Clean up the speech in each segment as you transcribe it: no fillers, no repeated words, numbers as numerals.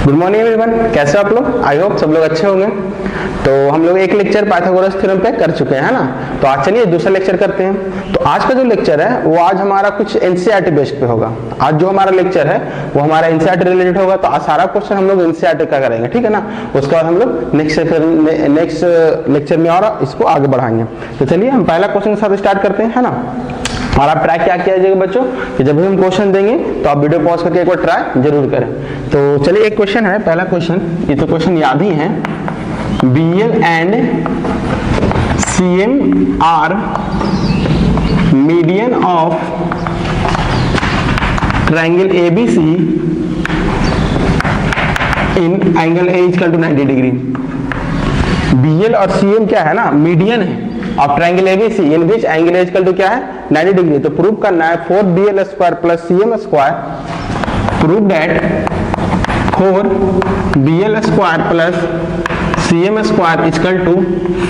Good morning everyone, कैसे हो आप लोग? आई होप सब लोग अच्छे होंगे। तो हम लोग एक लेक्चर पाइथागोरस थ्योरम पे कर चुके हैं, है ना। तो आज चलिए दूसरा लेक्चर करते हैं। तो आज का जो लेक्चर है वो आज हमारा कुछ एनसीईआरटी बेस्ड पे होगा। आज जो हमारा लेक्चर है वो हमारा एनसीईआरटी रिलेटेड होगा। तो आज सारा क्वेश्चन हम लोग एनसीईआरटी का करेंगे, ठीक है ना। उसके बाद हम लोग नेक्स्ट लेक्चर में और इसको आगे बढ़ाएंगे। तो चलिए हम पहला क्वेश्चन के साथ स्टार्ट करते हैं, है ना। और आप ट्राई क्या किया जाएगा बच्चों कि जब भी हम क्वेश्चन देंगे तो आप वीडियो पॉज करके एक बार ट्राई जरूर करें। तो चलिए एक क्वेश्चन है, पहला क्वेश्चन, ये तो क्वेश्चन याद ही है। BL and CM are median of triangle ABC in angle A equal to 90 degree. BL और CM क्या है ना, मीडियन है of triangle ABC in which angle A equal to क्या है 90 डिग्री। तो प्रूव करना है 4BL square plus CM square, prove that 4BL square plus CM square equal to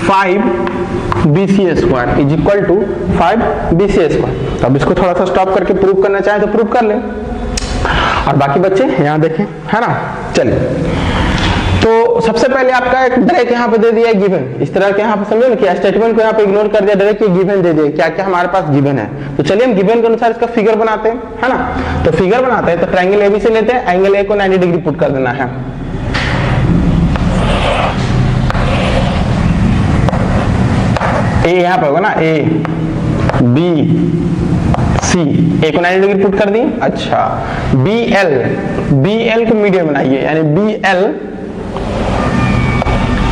5BC square is equal to 5BC square. तो अब इसको थोड़ा सा स्टॉप करके प्रूव करना चाहे तो प्रूव कर लें, और बाकी बच्चे यहाँ देखें, है ना। चलिए, तो सबसे पहले आपका एक डायरेक्ट यहाँ पे दे दिया है गिवन, इस तरह के यहाँ पे समझो ना कि स्टेटमेंट को यहाँ पे इग्नोर कर दिया, डायरेक्ट गिवन दे दिया क्या क्या हमारे पास गिवन है। तो चलिए हम गिवन के अनुसार इसका फिगर बनाते हैं, है ना। तो फिगर बनाते हैं, तो ट्रायंगल ABC लेते हैं, एंगल A को 90 डिग्री पुट कर देना है। ए यहाँ पे होगा ना, A B C, A को 90 डिग्री पुट कर दी। अच्छा, BL को मीडियन बनाइए, यानी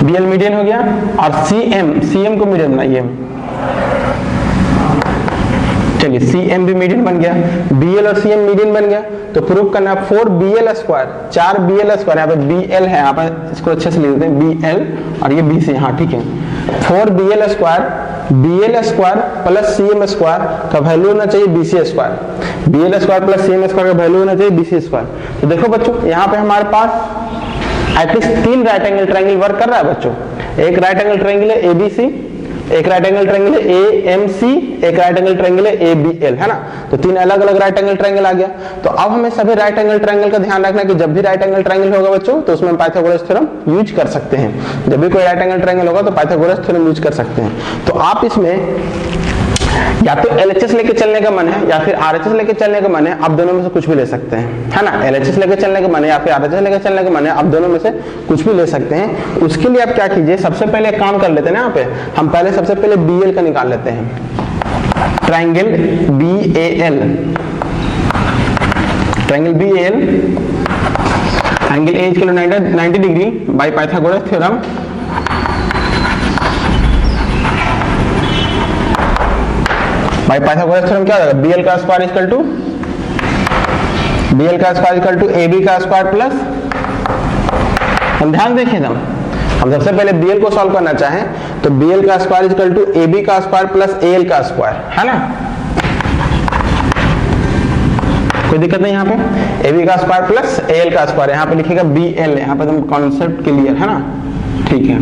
BL मीडियन हो गया, और CM को मीडियन बनाइए। चलिए CM भी मीडियन बन गया, BL और CM मीडियन बन गया। तो प्रूव करना 4BL स्क्वायर, 4BL स्क्वायर, यहाँ पे BL है, यहाँ पे इसको अच्छे से लिख देते हैं BL और ये BC, हाँ ठीक है। 4BL square, BL square plus CM square का वैल्यू होना चाहिए BC square, BL square plus CM square का वैल्यू होना चाहिए BC स्क्वायर। तो देखो बच्चों, यहाँ पे हमारे पास at least 3 right angle triangle work कर रहा है बच्चों। एक राइट एंगल ट्रायंगल है ABC, एक राइट एंगल ट्रायंगल है AMC, एक राइट एंगल ट्रायंगल है ABL, है ना। तो 3 अलग अलग राइट एंगल ट्रायंगल आ गया। तो अब हमें सभी राइट एंगल ट्रायंगल का ध्यान रखना है कि जब भी राइट एंगल ट्रायंगल होगा बच्चों तो उसमें पाइथागोरस थ्योरम यूज कर सकते हैं। जब भी कोई राइट एंगल ट्रायंगल होगा तो पाइथागोरस थ्योरम यूज कर सकते हैं। तो आप इसमें या तो LHS लेके चलने का मन है या फिर RHS लेके चलने का मन है, आप दोनों में से कुछ भी ले सकते हैं, है ना। LHS लेके चलने का मन है या फिर RHS लेके चलने का मन है, आप दोनों में से कुछ भी ले सकते हैं। उसके लिए आप क्या कीजिए, सबसे पहले एक काम कर लेते हैं ना, यहाँ पे हम पहले सबसे पहले BL का निकाल लेते हैं। Triangle BAL, triangle BAL angle A equal to 90 degree by Pythagoras theorem. By Pythagoras theorem क्या होगा, BL का स्क्वायर इक्वल टू AB का स्क्वायर प्लस, हम ध्यान देखें हम सबसे पहले BL को सॉल्व करना चाहें तो BL का स्क्वायर इक्वल टू AB का स्क्वायर प्लस AL का स्क्वायर, है ना। कोई दिक्कत नहीं, यहाँ पे AB का स्क्वायर प्लस AL का स्क्वायर, यहाँ पे लिखेगा BL, यहाँ पे तुम कॉन्सेप्ट क्लियर है ना, ठीक है।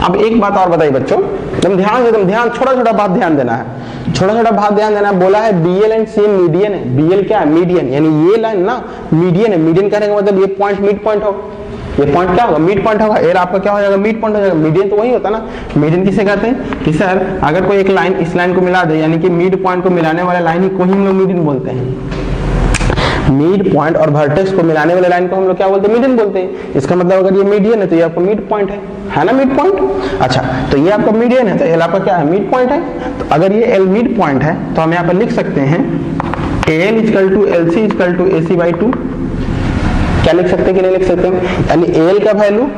अब एक बात और बताइए बच्चों, एकदम ध्यान छोटा छोटा बात ध्यान देना है, छोटा छोटा बात ध्यान देना है। बोला है BL एंड CM मीडियन है। BL क्या है, मीडियन, यानी ये लाइन ना मीडियन है। मीडियन कहने का मतलब ये पॉइंट मिड पॉइंट होगा, ये पॉइंट क्या होगा, मिड पॉइंट होगा। एल आपका क्या हो जाएगा, मिड पॉइंट हो जाएगा। मीडियन तो वही होता है ना। मीडियन किसे कहते हैं कि सर अगर कोई एक लाइन इस लाइन को मिला दे, यानी कि मिड पॉइंट को मिलाने वाले लाइन ही को ही हम लोग मीडियन बोलते हैं। मिड पॉइंट और वर्टेक्स को मिलाने वाले लाइन को हम लोग क्या बोलते हैं, मीडियन बोलते हैं। इसका मतलब अगर ये मीडियन है तो ये आपका मिड पॉइंट है ना, मिड पॉइंट। अच्छा, तो ये आपका मीडियन है तो एल आपका क्या है, मिड पॉइंट है। तो अगर ये एल मिड पॉइंट है तो हम यहाँ पर लिख सकते हैं AL equal to LC equal to AC/2। क्या लिख सकते हैं कि नहीं लिख सकते हैं, यानी AL का वैल्यू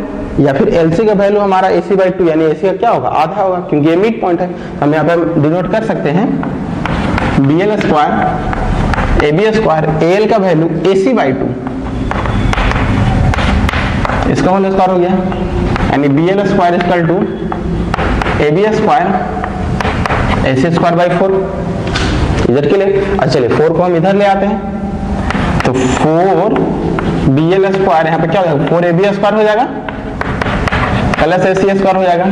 या फिर LC का वैल्यू हमारा AC/2, यानी AC का क्या होगा, आधा होगा, क्योंकि ये मिड पॉइंट है। हम यहाँ पर डिनोट कर सकते हैं BL square AB square, AL का वैल्यू AC/2, इसका होल स्क्वायर हो गया, यानी BL square equal to AB square AC square by 4 इधर के लिए। अच्छा चलिए 4 को हम इधर ले आते हैं, तो 4BL स्क्वायर यहाँ पे क्या हो जाएगा, 4AB स्क्वायर हो जाएगा प्लस AC स्क्वायर हो जाएगा।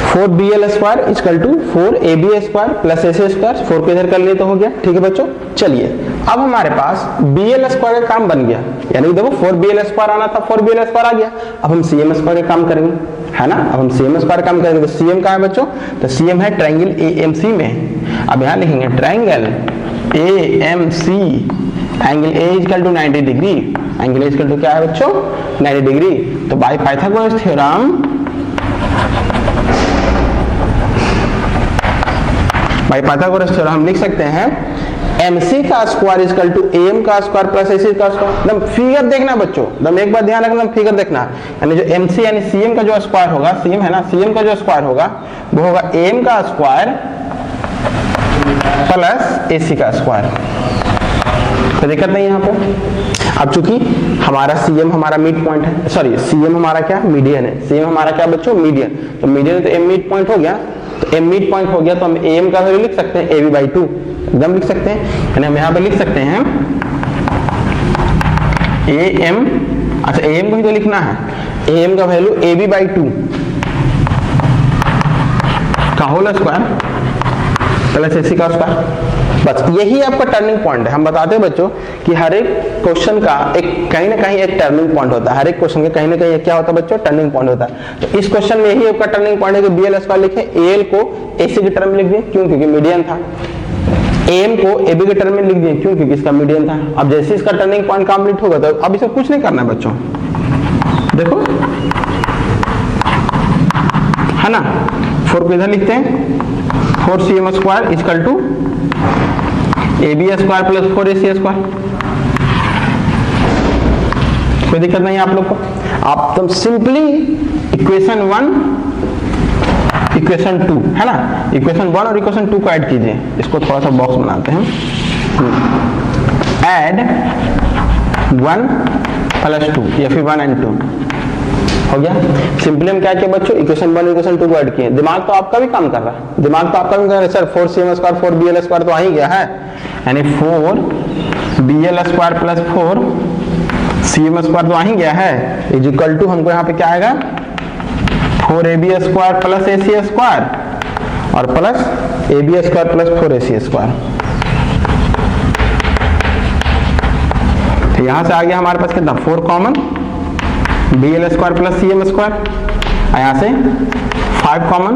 4bl square equal to 4ab square plus ac square, 4 को इधर कर लिए तो हो गया। ठीक है बच्चों, चलिए अब हमारे पास bl स्क्वायर का काम बन गया, यानी देखो 4bl स्क्वायर आना था, 4bl स्क्वायर आ गया। अब हम cm स्क्वायर का काम करेंगे, है ना। अब हम cm स्क्वायर काम करेंगे तो cm कहाँ है बच्चों, तो cm है ट्रायंगल AMC में। अब यहाँ लिखेंगे triangle AMC, angle A equal to 90 degree, angle A equal to क्या है बच्चों, 90 डिग्री। तो by Pythagoras theorem, by Pythagoras theorem हम लिख सकते हैं MC का स्क्वायर इक्वल टू AM का स्क्वायर प्लस AC का स्क्वायर। एकदम फिगर देखना बच्चों, एकदम एक बार ध्यान रखना, फिगर देखना, यानी जो MC यानी CM का जो स्क्वायर होगा, CM है ना, CM का जो स्क्वायर होगा वो होगा AM का स्क्वायर प्लस AC का स्क्वायर। कोई दिक्कत नहीं है यहाँ पे। अब चूंकि हमारा CM हमारा मिड पॉइंट है, सॉरी CM हमारा क्या मीडियन है, CM हमारा क्या बच्चों मीडियन, तो मीडियन तो M मिड पॉइंट हो गया, तो M मिड पॉइंट हो गया तो हम AM का वैल्यू लिख सकते हैं AB/2, एकदम लिख सकते हैं, यानी हम यहाँ पे लिख सकते हैं AM, अच्छा AM को ही तो लिखना है, AM का वैल्यू AB/2 का होल स्क्वायर प्लस AC का स्क्वायर। बस यही आपका टर्निंग पॉइंट है। हम बताते हैं बच्चों कि हर एक क्वेश्चन का एक कहीं ना कहीं एक टर्निंग पॉइंट होता है, हर एक क्वेश्चन के कहीं ना कहीं क्या होता है बच्चों, टर्निंग पॉइंट होता है। तो इस क्वेश्चन में यही आपका टर्निंग पॉइंट है कि BL स्क्वायर लिखे, AL को AC के टर्म में लिख दिए, क्यों, क्योंकि मीडियन था, AM को AB के टर्म में लिख दिए, क्यों, क्योंकि इसका मीडियन था। अब जैसे इसका टर्निंग पॉइंट कंप्लीट होगा तो अब इसे कुछ नहीं करना है बच्चों, देखो है ना, 4 को इधर लिखते हैं, 4cm square equal to AB square plus 4AC square. कोई दिक्कत नहीं है आप लोग को। आप तुम सिंपली इक्वेशन 1 इक्वेशन 2 है ना, इक्वेशन 1 और इक्वेशन 2 को ऐड कीजिए। इसको थोड़ा सा बॉक्स बनाते हैं, ऐड 1 प्लस 2 या फिर 1 and 2 हो गया। सिंपली हम क्या किया बच्चों, इक्वेशन 1 इक्वेशन 2 को ऐड किए। दिमाग तो आपका भी काम कर रहा है, दिमाग तो आपका भी कर रहा है, sir 4cm square 4bl square तो आ ही गया है, यानी 4bl square plus 4cm square तो आ ही गया है, इज इक्वल टू हमको यहाँ पे क्या आएगा 4ab square plus AC square और plus AB square plus 4AC square. तो यहां से आ गया हमारे पास कितना, 4 common, BL square plus CM square, यहाँ से 5 common,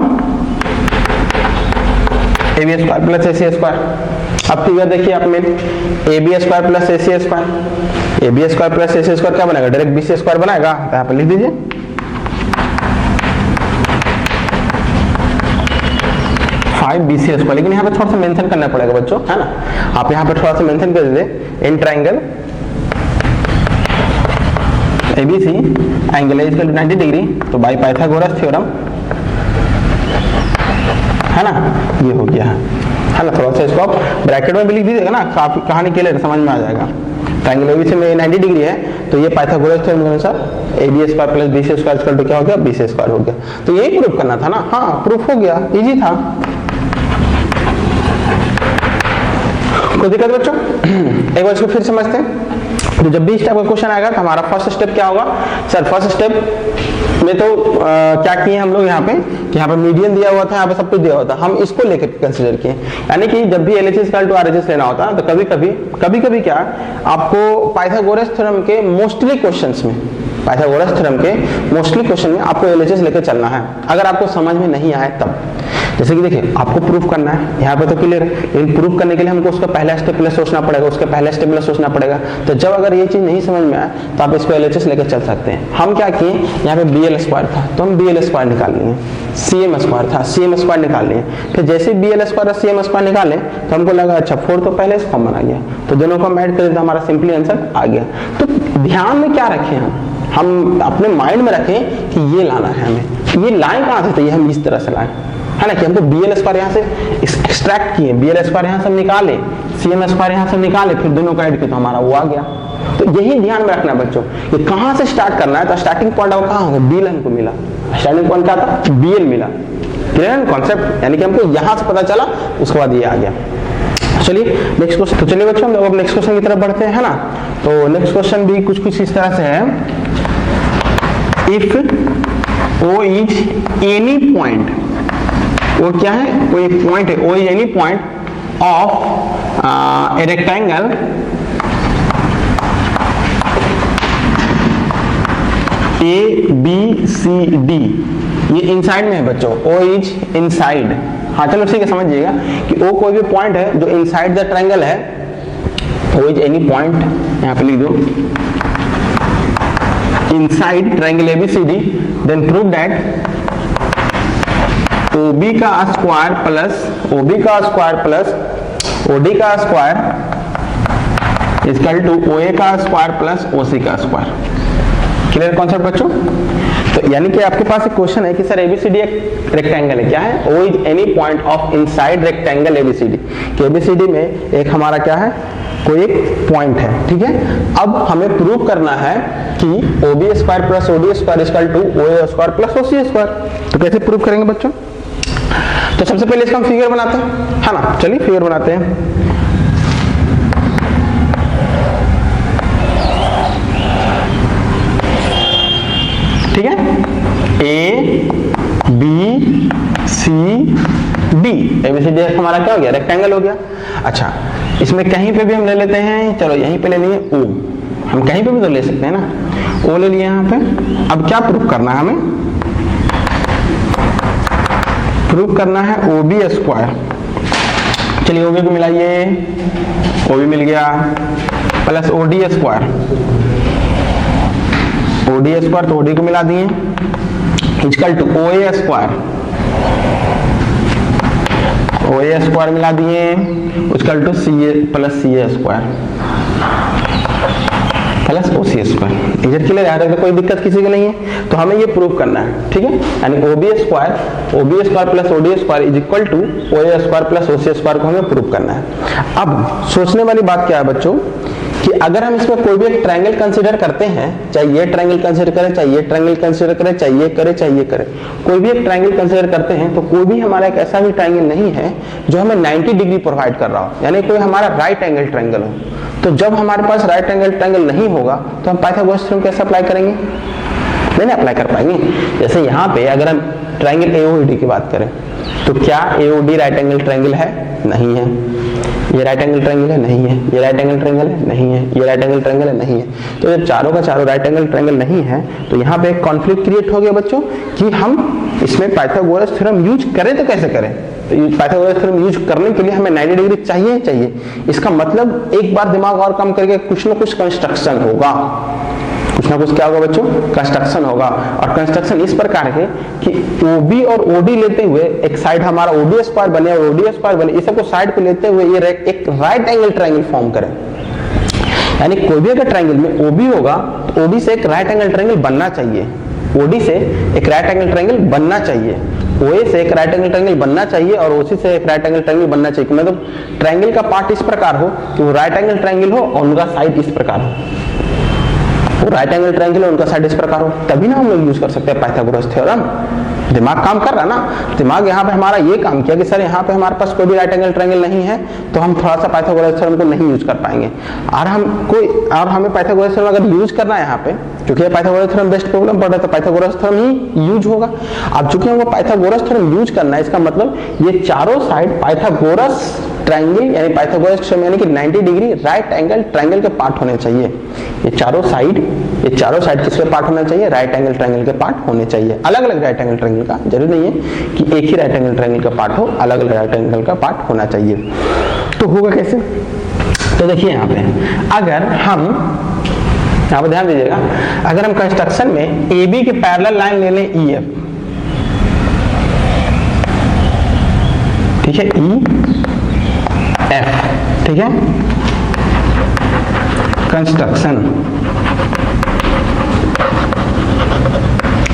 AB square plus AC square. अब फिगर देखिए आप में, AB square plus AC square, AB square plus AC square क्या बनेगा, डायरेक्ट BC स्क्वायर बनाएगा, तो यहाँ पे लिख दीजिए 5BC स्क्वायर। लेकिन यहाँ पे थोड़ा सा मेंशन करना पड़ेगा बच्चों, है ना, आप यहाँ पे थोड़ा सा मेंशन कर दीजिए, in triangle ABC angle A equal to 90 degree, तो बाय पाइथागोरस थ्योरम, है ना, ये हो गया है ना। थोड़ा सा इसको आप ब्रैकेट में भी लिख दीजिएगा ना, काफी कहानी क्लियर समझ में आ जाएगा। ट्रायंगल ABC में 90 डिग्री है, तो ये पाइथागोरस थ्योरम के अनुसार AB square plus BC square equal to क्या हो गया, BC स्क्वायर हो गया। तो यही प्रूफ करना था ना, हाँ प्रूफ हो गया, इजी था। कोई दिक्कत बच्चों, एक बार इसको फिर समझते हैं। तो जब भी इस टाइप का क्वेश्चन आएगा तो हमारा फर्स्ट स्टेप क्या होगा, सर फर्स्ट स्टेप में तो क्या किए हम लोग यहाँ पे, कि यहाँ पे मीडियन दिया हुआ था, यहाँ पे सब कुछ दिया हुआ था, हम इसको लेकर कंसीडर किए। यानी कि जब भी LHS इक्वल टू RHS लेना होता है तो कभी कभी क्या आपको पाइथागोरस थ्योरम के मोस्टली क्वेश्चंस में, पाइथागोरस थ्योरम के मोस्टली क्वेश्चन में आपको LHS लेकर चलना है, अगर आपको समझ में नहीं आए तब। जैसे कि देखिए आपको प्रूफ करना है, यहाँ पे तो क्लियर है, लेकिन प्रूफ करने के लिए हमको उसका पहला स्टेप पहले सोचना पड़ेगा, उसका पहला स्टेप पहले सोचना पड़ेगा। तो जब अगर ये चीज नहीं समझ में आए तो आप इसको LHS लेकर चल सकते हैं। हम क्या किए, यहाँ पे BL स्क्वायर था तो हम BL स्क्वायर निकाल लिए, CM स्क्वायर था CM स्क्वायर निकाल लिए, फिर जैसे BL स्क्वायर और CM स्क्वायर निकाले तो हमको लगा अच्छा 4 तो पहले से कॉमन आ गया, तो दोनों को हम ऐड कर देते, हमारा सिंपली आंसर आ गया। तो ध्यान में क्या रखें, हम अपने माइंड में रखें कि ये लाना है हमें, ये लाइन कहाँ से चाहिए, हम इस तरह से लाएं, है ना, कि हमको BL स्क्वायर यहाँ से एक्सट्रैक्ट किए, BL स्क्वायर यहाँ से निकाले, CM स्क्वायर यहाँ से निकाले, फिर दोनों को ऐड किया तो हमारा वो आ गया। तो यही ध्यान में रखना बच्चों, कि कहाँ से स्टार्ट करना है। तो स्टार्टिंग पॉइंट अब कहाँ होगा, BL हमको मिला, स्टार्टिंग पॉइंट क्या था, BL मिला, क्लियर कॉन्सेप्ट, यानी कि हमको यहाँ से पता चला, उसके बाद ये आ गया। चलिए नेक्स्ट क्वेश्चन, तो चलिए बच्चों हम लोग अब नेक्स्ट क्वेश्चन की तरफ बढ़ते हैं, है ना। तो नेक्स्ट क्वेश्चन भी कुछ इस तरह से है, if O is any point वो क्या है, कोई पॉइंट है, O is any point of a rectangle A B C D, ये इनसाइड में है बच्चों, ओ इज इनसाइड। हाँ चलो ठीक है, समझिएगा कि ओ कोई भी पॉइंट है जो इनसाइड द ट्रायंगल है, ओ इज एनी पॉइंट, यहां पे लिख दो inside triangle ABCD, then prove that OB का स्क्वायर प्लस OB का स्क्वायर प्लस OD का स्क्वायर इक्वल टू OA का स्क्वायर प्लस OC का स्क्वायर। क्लियर कॉन्सेप्ट बच्चों? तो यानी कि आपके पास एक क्वेश्चन है कि सर एबीसीडी एक रेक्टेंगल है, क्या है, O is any point of inside rectangle ABCD, कि एबीसीडी में एक हमारा क्या है, कोई एक पॉइंट है, ठीक है। अब हमें प्रूव करना है कि OB square plus OD square equal to OA square plus OC square. तो कैसे प्रूव करेंगे बच्चों? तो सबसे पहले इसका हम फिगर बनाते हैं, है ना, चलिए फिगर बनाते हैं। ठीक है, A B C D, ABCD हमारा क्या हो गया, रेक्टेंगल हो गया। अच्छा, इसमें कहीं पे भी हम ले लेते हैं, चलो यहीं पे ले लिए ओ, हम कहीं पे भी तो ले सकते हैं ना, ओ ले लिए यहाँ पे। अब क्या प्रूफ करना है हमें, प्रूफ करना है OB स्क्वायर। चलिए OB को मिलाइए, OB मिल गया, plus OD square, OD square तो OD को मिला दिए, equal to OA square, OA square मिला दिए, equal to CA plus CA square plus OC square. इधर के लिए याद रखना, कोई दिक्कत किसी को नहीं है। तो हमें ये प्रूव करना है, ठीक है, यानी OB square plus OD square is equal to OA square plus OC square को हमें प्रूव करना है। अब सोचने वाली बात क्या है बच्चों, कि अगर हम इसमें कोई भी एक ट्रायंगल कंसीडर करते हैं, चाहे ये ट्रायंगल कंसीडर करें, चाहे ये ट्रायंगल कंसीडर करें, चाहे ये करे, चाहे ये करे, कोई भी एक ट्रायंगल कंसीडर करते हैं, तो कोई भी हमारा एक ऐसा भी ट्रायंगल नहीं है जो हमें 90 डिग्री प्रोवाइड कर रहा हो, यानी कोई हमारा राइट एंगल ट्रायंगल हो। तो जब हमारे पास राइट एंगल ट्रायंगल नहीं होगा तो हम पाइथागोरस थ्योरम कैसे अप्लाई करेंगे, नहीं अप्लाई कर पाएंगे। जैसे यहाँ पे अगर हम ट्रायंगल AOD की बात करें, तो क्या AOD राइट एंगल ट्रायंगल है, नहीं है। ये राइट एंगल ट्रायंगल है, नहीं है। ये राइट एंगल ट्रायंगल है, नहीं है। ये राइट एंगल ट्रायंगल है, नहीं है। तो जब चारों का चारों राइट एंगल ट्रायंगल नहीं है, तो यहाँ पे एक कॉन्फ्लिक्ट क्रिएट हो गया बच्चों कि हम इसमें पाइथागोरस थ्योरम यूज करें तो कैसे करें। तो पाइथागोरस थ्योरम यूज करने के लिए हमें 90 डिग्री चाहिए। इसका मतलब एक बार दिमाग और काम करके कुछ ना कुछ कंस्ट्रक्शन होगा, कुछ ना कुछ क्या होगा बच्चों, कंस्ट्रक्शन होगा। और कंस्ट्रक्शन इस प्रकार है कि OB और OD लेते हुए एक साइड हमारा OD स्क्वायर बने और OD स्क्वायर बने, इस सबको साइड पे लेते हुए ये एक राइट एंगल ट्रायंगल फॉर्म करें। यानी कोई भी अगर ट्रायंगल में OB होगा तो OB से एक राइट एंगल ट्रायंगल बनना चाहिए, OD से एक राइट एंगल ट्रायंगल बनना चाहिए, OA से एक राइट एंगल ट्रायंगल बनना चाहिए और OC से एक राइट एंगल ट्रायंगल बनना चाहिए। मतलब ट्रायंगल का पार्ट इस प्रकार हो कि वो राइट एंगल ट्रायंगल हो और उनका साइड इस प्रकार हो, वो राइट एंगल ट्रायंगल है उनका साइड इस प्रकार हो, तभी ना हम लोग यूज कर सकते हैं पाइथागोरस थ्योरम। दिमाग काम कर रहा ना, दिमाग यहाँ पे हमारा ये काम किया कि सर यहाँ पे हमारे पास कोई भी राइट एंगल ट्रायंगल नहीं है, तो हम थोड़ा सा पाइथागोरस थ्योरम को नहीं यूज कर पाएंगे। और हमें पाइथागोरस थ्योरम अगर यूज करना है यहाँ पे, क्योंकि पाइथागोरस थ्योरम बेस्ट प्रॉब्लम पड़ रहा है, तो पाइथागोरस थ्योरम ही यूज होगा। अब चूंकि हमको पाइथागोरस थ्योरम यूज करना है, इसका मतलब ये चारों साइड पाइथागोरस ट्रायंगल यानी पाइथागोरस थ्योरम यानी कि 90 डिग्री राइट एंगल ट्रायंगल के पार्ट होने चाहिए। ये चारों साइड किसके पार्ट होना चाहिए, राइट एंगल ट्रायंगल के पार्ट होने चाहिए। अलग अलग राइट एंगल ट्रायंगल का, जरूरी नहीं है कि एक ही राइट एंगल ट्रायंगल का पार्ट हो, अलग अलग राइट एंगल का पार्ट होना चाहिए। तो होगा कैसे, तो देखिए यहाँ पे अगर हम यहाँ पे ध्यान दीजिएगा, अगर हम कंस्ट्रक्शन में AB के पैरेलल लाइन ले लें EF, ठीक है, EF, ठीक है, construction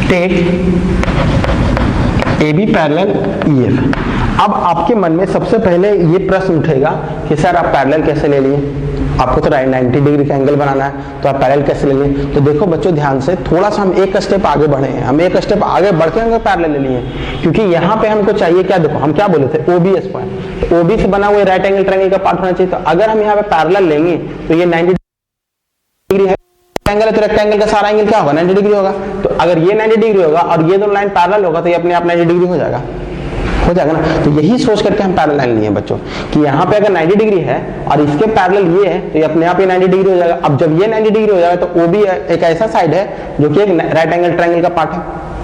take AB parallel EF। अब आपके मन में सबसे पहले ये प्रश्न उठेगा कि सर आप पैरेलल कैसे ले लिए, आपको तो 90 डिग्री का एंगल बनाना है, तो आप पैरेलल कैसे ले लिए। तो देखो बच्चों ध्यान से, थोड़ा सा हम एक स्टेप आगे बढ़े हैं, हम एक स्टेप आगे बढ़ के हम पैरेलल ले लिए, क्योंकि यहाँ पे हमको चाहिए क्या, देखो हम क्या बोले थे, OB स्क्वायर, तो OB से बना हुआ राइट एंगल ट्रायंगल का पार्ट होना चाहिए। तो अगर हम यहाँ पे पैरेलल लेंगे तो ये 90 डिग्री है एंगल है, तो रेक्टेंगल का सारा एंगल क्या होगा, 90 डिग्री होगा। तो अगर ये 90 डिग्री होगा और ये दोनों लाइन पैरेलल होगा तो ये अपने आप 90 डिग्री हो जाएगा, हो जाएगा ना। तो यही सोच करके हम पैरेलल लाइन लिए बच्चों कि यहाँ पे अगर 90 डिग्री है और इसके पैरेलल ये है तो ये अपने आप ही 90 डिग्री हो जाएगा। अब जब ये 90 डिग्री हो जाएगा तो OB एक ऐसा साइड है जो कि एक राइट एंगल ट्रायंगल का पार्ट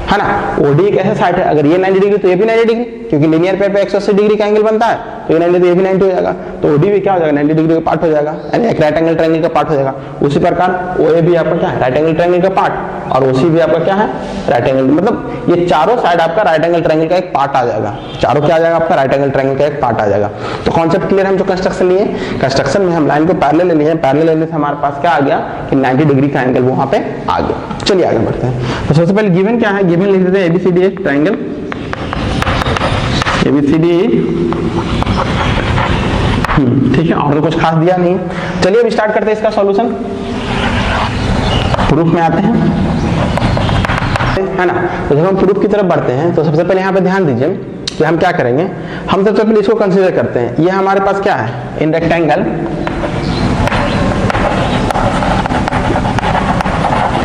है ना। OD एक ऐसा साइड है, अगर ये 90 डिग्री तो ये भी 90 डिग्री, क्योंकि लीनियर पेयर पे 180 डिग्री का एंगल बनता है, तो ये 90 तो ये भी 90 हो जाएगा। तो OD भी क्या हो जाएगा, 90 डिग्री का पार्ट हो जाएगा, यानी एक राइट एंगल ट्रायंगल का पार्ट हो जाएगा। उसी प्रकार OA भी आपका क्या है, राइट एंगल ट्रायंगल का पार्ट, और OC भी आपका क्या है, राइट एंगल, मतलब ये चारों साइड आपका राइट एंगल ट्रायंगल का एक पार्ट आ जाएगा। चारों क्या आ जाएगा आपका, राइट एंगल ट्रायंगल का एक पार्ट आ जाएगा। तो कॉन्सेप्ट क्लियर है। हम जो कंस्ट्रक्शन लिए, कंस्ट्रक्शन में हम लाइन को पैरेलल ले लिए, पैरेलल लेने से हमारे पास क्या आ गया कि 90 डिग्री का एंगल वहां पे आ गया। चलिए आगे बढ़ते हैं। तो सबसे पहले गिवन क्या है, गिवन लिख देते हैं ABCD ट्रायंगल, ABCD, ठीक है, और तो कुछ खास दिया नहीं। चलिए अब स्टार्ट करते हैं इसका सॉल्यूशन, प्रूफ में आते हैं, है ना। तो जब हम प्रूफ की तरफ बढ़ते हैं तो सबसे पहले यहाँ पे ध्यान दीजिए कि हम क्या करेंगे। हम सबसे पहले इसको कंसीडर करते हैं, ये हमारे पास क्या है, in rectangle,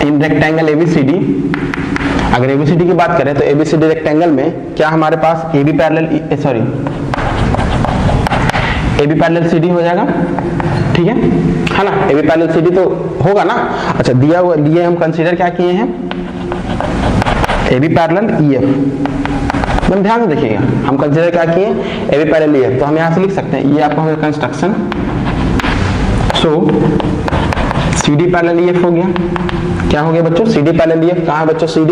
in rectangle ABCD। अगर ABCD की बात करें तो ABCD रेक्टेंगल में क्या हमारे पास AB पैरेलल CD हो जाएगा, ठीक है ना। AB पैरेलल CD तो होगा ना। अच्छा, दिया हुआ लिए हम कंसीडर क्या किए हैं, AB पैरेलल EF। एकदम ध्यान से देखिएगा, हम कंसीडर क्या किए, AB पैरेलल EF। तो हम यहाँ से लिख सकते हैं, ये आपका हो गया कंस्ट्रक्शन, सो CD पैरेलल EF हो गया। क्या हो गया बच्चों, CD पैरेलल EF। कहाँ है बच्चों CD,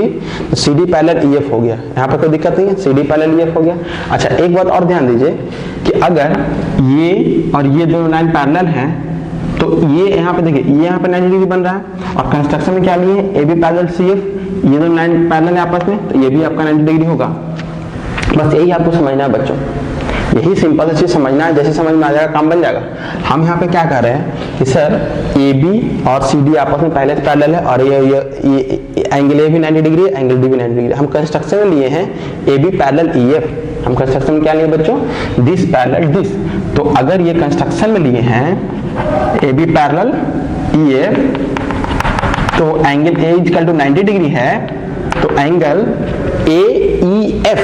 तो CD पैरेलल EF हो गया। यहाँ पे कोई दिक्कत नहीं है, CD पैरेलल EF हो गया। अच्छा, एक बात और ध्यान दीजिए कि अगर ये और ये दोनों लाइन पैरेलल हैं तो ये यहाँ पे देखिए, ये यहाँ पे 90 डिग्री बन रहा है, और कंस्ट्रक्शन में क्या लिए, AB पैरेलल CF, ये दोनों लाइन पैरेलल है आपस में, तो ये भी आपका 90 डिग्री होगा। बस यही आपको समझना है बच्चों, यही सिंपल सी चीज समझना है, जैसे समझ में आ जाएगा काम बन जाएगा। हम यहाँ पे क्या कर रहे हैं कि सर AB और CD आपस में पहले से पैरेलल है, और ये एंगल A भी 90 डिग्री है, एंगल D भी 90 डिग्री। हम कंस्ट्रक्शन में लिए हैं AB पैरेलल EF। हम कंस्ट्रक्शन में क्या लिए बच्चों, दिस पैरेलल दिस। तो अगर ये कंस्ट्रक्शन में लिए हैं AB पैरेलल EF, तो angle A equal to 90 degree है, तो angle AEF,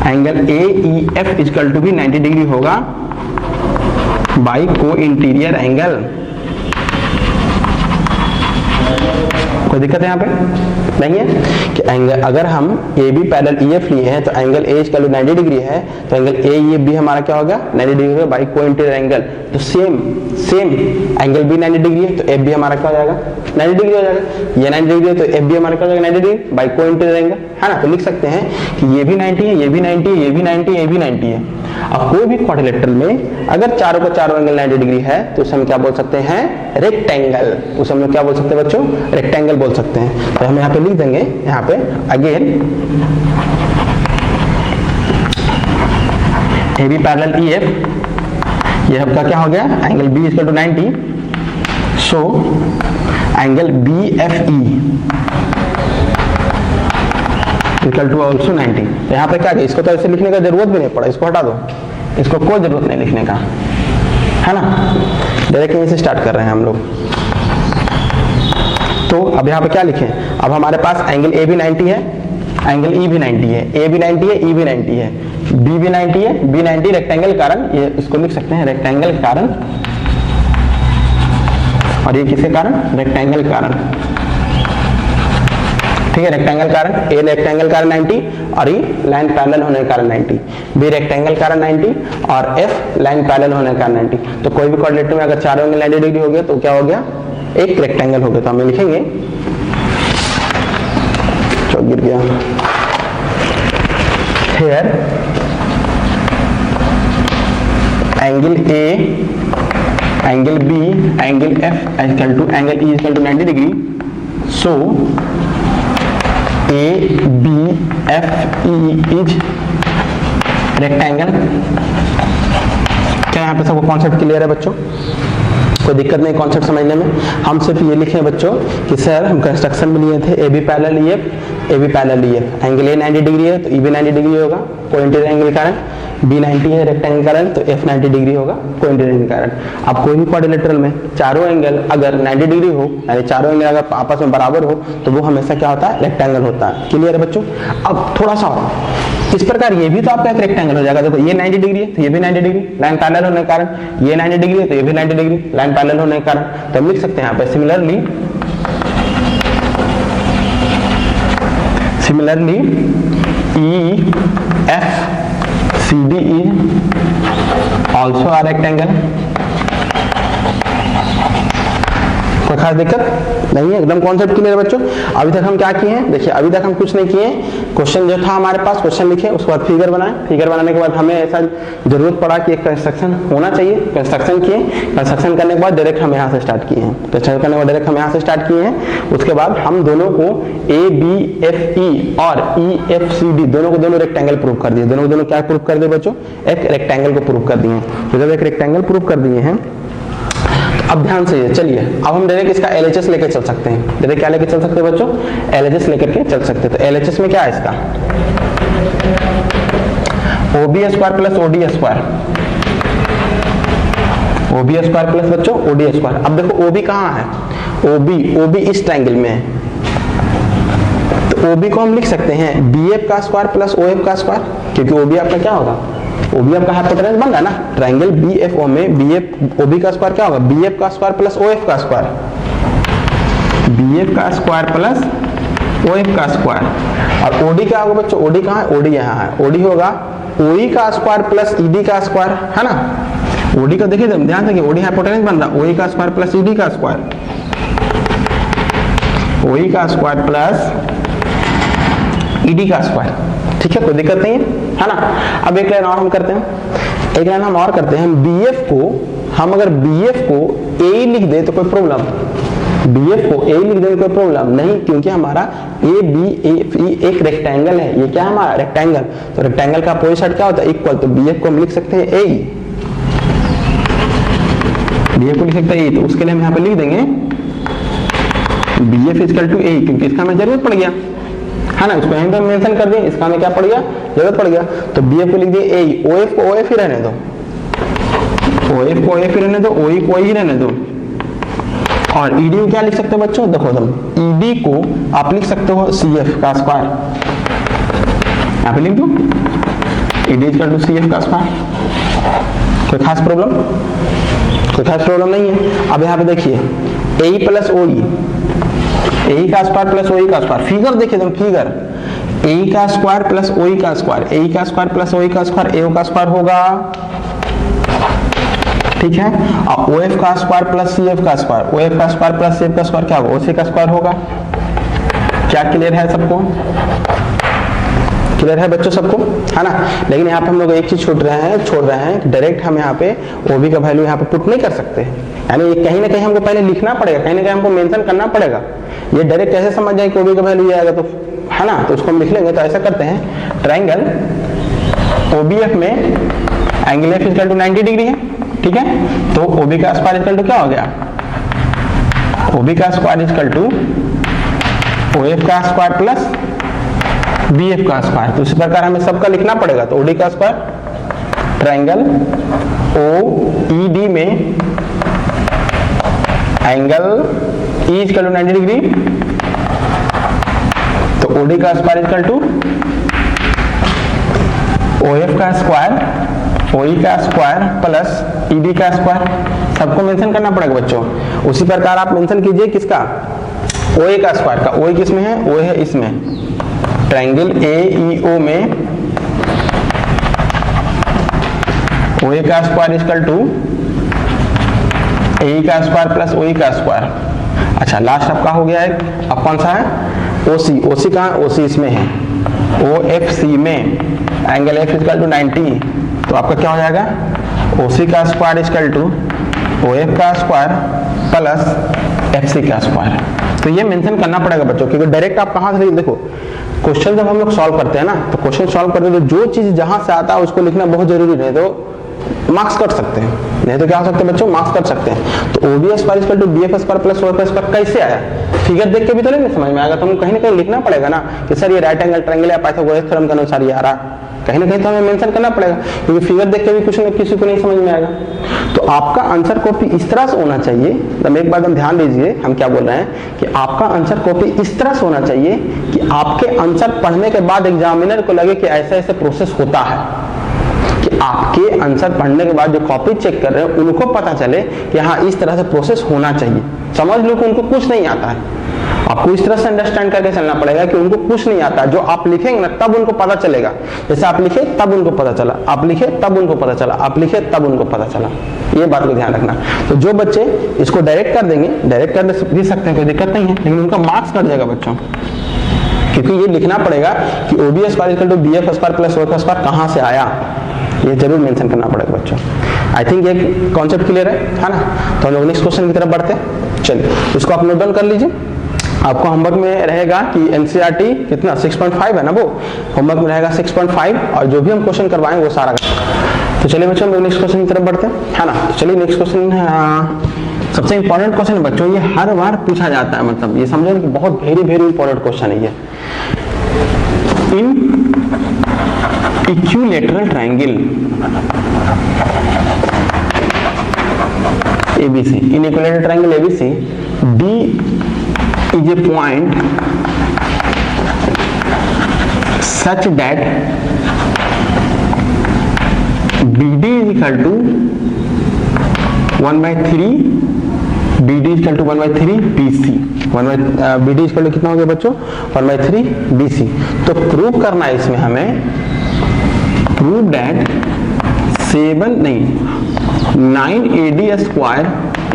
angle AEF equal to भी 90 डिग्री होगा बाई को इंटीरियर एंगल। कोई दिक्कत है यहाँ पे नहीं है कि एंगल, अगर हम AB पैरेलल EF लिए हैं तो angle A equal to 90 degree है, तो एंगल AEF भी हमारा क्या होगा, 90 डिग्री होगा बाई को इंटीरियर एंगल। तो सेम एंगल भी 90 डिग्री है, तो F भी हमारा क्या हो जाएगा, 90 डिग्री हो जाएगा। ये 90 डिग्री है तो F भी हमारा क्या हो जाएगा, 90 डिग्री बाई को इंटीरियर एंगल, है ना। तो लिख सकते हैं कि ये भी 90 है, ये भी 90 है, ये भी 90 है, ये भी 90 है। अब कोई भी क्वाड्रिलेटरल में अगर चारों का चारों एंगल 90 डिग्री है तो उसे हम क्या बोल सकते हैं, रेक्टेंगल। उसे हम लोग क्या बोल सकते हैं बच्चों, रेक्टेंगल बोल सकते हैं। तो हम यहाँ पे लिख देंगे, यहाँ पे अगेन AB पैरेलल EF, ये आपका क्या हो गया, angle B equal to 90, so angle BFE equal to also 90। तो यहाँ पे क्या है, इसको तो ऐसे लिखने का जरूरत भी नहीं पड़ा, इसको हटा दो, इसको कोई जरूरत नहीं लिखने का, है ना। डायरेक्ट यहीं से स्टार्ट कर रहे हैं हम लोग। तो अब यहाँ पे क्या लिखें, अब हमारे पास एंगल A भी 90 है, एंगल E भी 90 है, A भी 90 है, E भी 90 है, B भी 90 है, B 90 रेक्टेंगल कारण, ये इसको लिख सकते हैं रेक्टेंगल कारण, और ये किसके कारण, रेक्टेंगल कारण, ठीक है। रेक्टेंगल कारण, A रेक्टेंगल कारण 90 और E लाइन पैरेलल होने के कारण 90, B रेक्टेंगल कारण 90 और F लाइन पैरेलल होने के कारण 90। तो कोई भी क्वाड्रिलेटरल में अगर चारों एंगल 90 डिग्री हो गया तो क्या हो गया, एक रेक्टेंगल हो गया। तो हम लिखेंगे, चौक गिर गया, here angle A, angle B, angle F equal to angle E equal to 90 degree, so ABFE is rectangle. क्या यहाँ पे सबको कॉन्सेप्ट क्लियर है बच्चों, कोई दिक्कत नहीं कॉन्सेप्ट समझने में। हम सिर्फ ये लिखे बच्चों कि सर हम कंस्ट्रक्शन में लिए थे AB parallel EF, AB parallel EF, angle A 90 degree है तो E भी 90 डिग्री होगा को इंटीरियर एंगल के कारण, B 90 है रेक्टेंगल कारण तो F 90 डिग्री होगा को इंटीरियर एंगल कारण। अब कोई भी क्वाड्रिलेटरल में चारों एंगल अगर 90 डिग्री हो, यानी चारों एंगल अगर आपस में बराबर हो, तो वो हमेशा क्या होता है, रेक्टेंगल होता है। क्लियर है बच्चों। अब थोड़ा सा इस प्रकार ये भी तो आपका एक रेक्टेंगल हो जाएगा। देखो ये 90 डिग्री है तो ये भी 90 डिग्री, लाइन पैरेलल होने के कारण ये 90 डिग्री है तो ये भी 90 डिग्री, लाइन पैरेलल होने के कारण। तो हम लिख सकते हैं यहाँ पे similarly EFCD is also a rectangle। कोई खास दिक्कत नहीं है, एकदम कॉन्सेप्ट क्लियर है बच्चों। अभी तक हम क्या किए हैं, देखिए अभी तक हम कुछ नहीं किए। क्वेश्चन जो था हमारे पास, क्वेश्चन लिखे, उसके बाद फिगर बनाए, फिगर बनाने के बाद हमें ऐसा जरूरत पड़ा कि एक कंस्ट्रक्शन होना चाहिए, कंस्ट्रक्शन किए, कंस्ट्रक्शन करने के बाद डायरेक्ट हम यहाँ से स्टार्ट किए हैं, कंस्ट्रक्शन करने के बाद डायरेक्ट हम यहाँ से स्टार्ट किए हैं। उसके बाद हम दोनों को ABFE और EFCD दोनों को दोनों रेक्टेंगल प्रूव कर दिए। दोनों को दोनों क्या प्रूव कर दिए बच्चों, एक रेक्टेंगल को प्रूव कर दिए। तो जब एक रेक्टेंगल प्रूव कर दिए हैं, अब ध्यान से चलिए, अब हम डायरेक्ट इसका LHS लेकर चल सकते हैं। डायरेक्ट क्या लेकर चल सकते हैं बच्चों, LHS लेकर के चल सकते हैं। तो LHS में क्या है इसका, OB square plus OD square, OB square plus बच्चों OD स्क्वायर। अब देखो OB कहाँ है, OB इस ट्रायंगल में है, तो OB को हम लिख सकते हैं BF का स्क्वायर प्लस OF का स्क्वायर, क्योंकि OB आपका क्या होगा, OB आपका हाइपोटेनस बन रहा है ना, ट्रायंगल BFO में BF OB का स्क्वायर क्या होगा, BF का स्क्वायर प्लस OF का स्क्वायर, BF का स्क्वायर प्लस OF का स्क्वायर। और OD क्या होगा बच्चों, OD कहाँ है, OD यहाँ है, OD होगा OE का स्क्वायर प्लस ED का स्क्वायर, है ना। OD का देखिए ध्यान से, OD हाइपोटेनस बन रहा है, OE का स्क्वायर प्लस ED का स्क्वायर, OE का स्क्वायर प्लस ED का स्क्वायर, ठीक है, कोई दिक्कत नहीं है ना। अब एक लाइन और हम करते हैं, एक लाइन हम और करते हैं। BF को हम अगर BF को A लिख दे तो कोई प्रॉब्लम, BF को A लिख दे तो कोई प्रॉब्लम नहीं, क्योंकि हमारा ABFE एक रेक्टेंगल है। ये क्या है हमारा रेक्टेंगल, तो रेक्टेंगल का अपोजिट साइड क्या होता है, इक्वल। तो BF को हम लिख सकते हैं A, BF को लिख सकते हैं A। तो उसके लिए हम यहाँ पे लिख देंगे BF इक्वल टू A, क्योंकि इसका हमें जरूरत पड़ गया, है ना, उसको यहीं पे मेंशन कर दिए, इसका हमें क्या पड़ गया, जरूरत पड़ गया। तो BF को लिख दिए A, OF को OF ही रहने दो, OF को OF ही रहने दो, OE को OE ही रहने दो। और ED को क्या लिख सकते हो बच्चों, देखो तुम ED को आप लिख सकते हो CF का स्क्वायर, यहाँ पे लिख दो ED इक्वल टू CF का स्क्वायर। कोई खास प्रॉब्लम, कोई खास प्रॉब्लम नहीं है। अब यहाँ पे देखिए AE प्लस OE, AE का स्क्वायर प्लस OE का स्क्वायर, फिगर देखिए तुम, फिगर AE का स्क्वायर प्लस OE का स्क्वायर, AE का स्क्वायर प्लस OE का स्क्वायर AO का स्क्वायर होगा, ठीक है। और OF का स्क्वायर प्लस CF का स्क्वायर, OF का स्क्वायर प्लस CF का स्क्वायर क्या होगा, OC का स्क्वायर होगा। क्या क्लियर है सबको, क्लियर है बच्चों सबको, है ना। लेकिन यहाँ पे हम लोग एक चीज छोड़ रहे हैं, डायरेक्ट हम यहाँ पे OB का वैल्यू यहाँ पे पुट नहीं कर सकते, यानी कहीं ना कहीं हमको पहले लिखना पड़ेगा, कहीं ना कहीं हमको मेंशन करना पड़ेगा। ये डायरेक्ट कैसे समझ जाए कि OB का वैल्यू ये आएगा, तो है ना, तो उसको हम लिख लेंगे। तो ऐसा करते हैं, ट्रायंगल OBF में angle F equal to 90 degree है, ठीक है। तो OB का स्क्वायर इक्वल टू क्या हो गया, OB का स्क्वायर इक्वल टू OF का स्क्वायर प्लस BF का स्क्वायर। तो इसी प्रकार हमें सबका लिखना पड़ेगा। तो OD का स्क्वायर, ट्रायंगल OED में angle E equal to 90 degree, तो OD का स्क्वायर इक्वल टू OF का स्क्वायर, OE का स्क्वायर प्लस ED का स्क्वायर। सबको मेंशन करना पड़ेगा बच्चों। उसी प्रकार आप मेंशन कीजिए किसका, OA का स्क्वायर का, OA किस में है, OA है इसमें, ट्रायंगल AEO में OA का स्क्वायर इक्वल टू AE का स्क्वायर प्लस OE का स्क्वायर। अच्छा, लास्ट आपका हो गया है, अब कौन सा है, OC। OC कहाँ है, OC इसमें है, OFC में एंगल F इक्वल टू 90। तो आपका क्या हो जाएगा, OC का स्क्वायर इक्वल टू OF का स्क्वायर प्लस FC का स्क्वायर। तो ये मेंशन करना पड़ेगा बच्चों, क्योंकि डायरेक्ट आप कहाँ से देखो, क्वेश्चन जब हम लोग सॉल्व करते हैं ना, तो क्वेश्चन सॉल्व करते हैं तो जो चीज जहां से आता है उसको लिखना बहुत जरूरी है, तो मार्क्स कट सकते हैं, नहीं तो क्या हो सकते हैं बच्चों, मार्क्स कट सकते हैं। तो OB square equal to BF square plus OF square कैसे आया, फिगर देख के भी तो नहीं समझ में आएगा, तो हम कहीं ना कहीं लिखना पड़ेगा ना कि सर ये राइट एंगल ट्रायंगल या पाइथागोरस थ्योरम के अनुसार ये आ रहा, कहीं ना कहीं तो हमें मेंशन करना पड़ेगा, क्योंकि फिगर देख के भी कुछ किसी को नहीं समझ में आएगा। तो आपका आंसर कॉपी इस तरह से होना चाहिए, मतलब एक बात हम ध्यान दीजिए हम क्या बोल रहे हैं कि आपका आंसर कॉपी इस तरह से होना चाहिए कि आपके आंसर पढ़ने के बाद एग्जामिनर को लगे कि ऐसा ऐसा प्रोसेस होता है, कि आपके आंसर पढ़ने के बाद जो कॉपी चेक कर रहे हैं उनको पता चले कि हाँ इस तरह से प्रोसेस होना चाहिए। समझ लो कि उनको कुछ नहीं आता है, आपको इस तरह से अंडरस्टैंड करके चलना पड़ेगा कि उनको कुछ नहीं आता, जो आप लिखेंगे ना तब उनको पता चलेगा। जैसे आप लिखे तब उनको पता चला, आप लिखे तब उनको पता चला, आप लिखे तब उनको पता चला, ये बात को ध्यान रखना। तो जो बच्चे इसको डायरेक्ट कर देंगे, डायरेक्ट कर भी सकते हैं, कोई दिक्कत नहीं है, लेकिन उनका मार्क्स कट जाएगा बच्चों, क्योंकि ये लिखना पड़ेगा कि OB square equal to BF square plus OF square कहाँ से आया, ये जरूर मेंशन करना पड़ेगा बच्चों। आई थिंक ये कॉन्सेप्ट क्लियर है ना। तो हम लोग नेक्स्ट क्वेश्चन की तरफ बढ़ते हैं। चलिए इसको आप नोट डाउन कर लीजिए। आपको होमवर्क में रहेगा कि NCERT कितना 6.5 है ना, वो होमवर्क में रहेगा 6.5 और जो भी हम क्वेश्चन करवाएंगे वो सारा। तो चलिए बच्चों हम लोग नेक्स्ट क्वेश्चन की तरफ बढ़ते हैं, है ना। तो चलिए नेक्स्ट क्वेश्चन सबसे इंपॉर्टेंट क्वेश्चन है बच्चों, ये हर बार पूछा जाता है, मतलब ये समझो कि बहुत वेरी इंपॉर्टेंट क्वेश्चन है ये। In equilateral triangle ABC, in equilateral triangle ABC, D is a point such that BD is equal to 1/3 BD is equal to 1/3 BC। BD is equal to कितना हो गया बच्चों 1/3 BC। तो prove करना है इसमें हमें, prove that 9AD square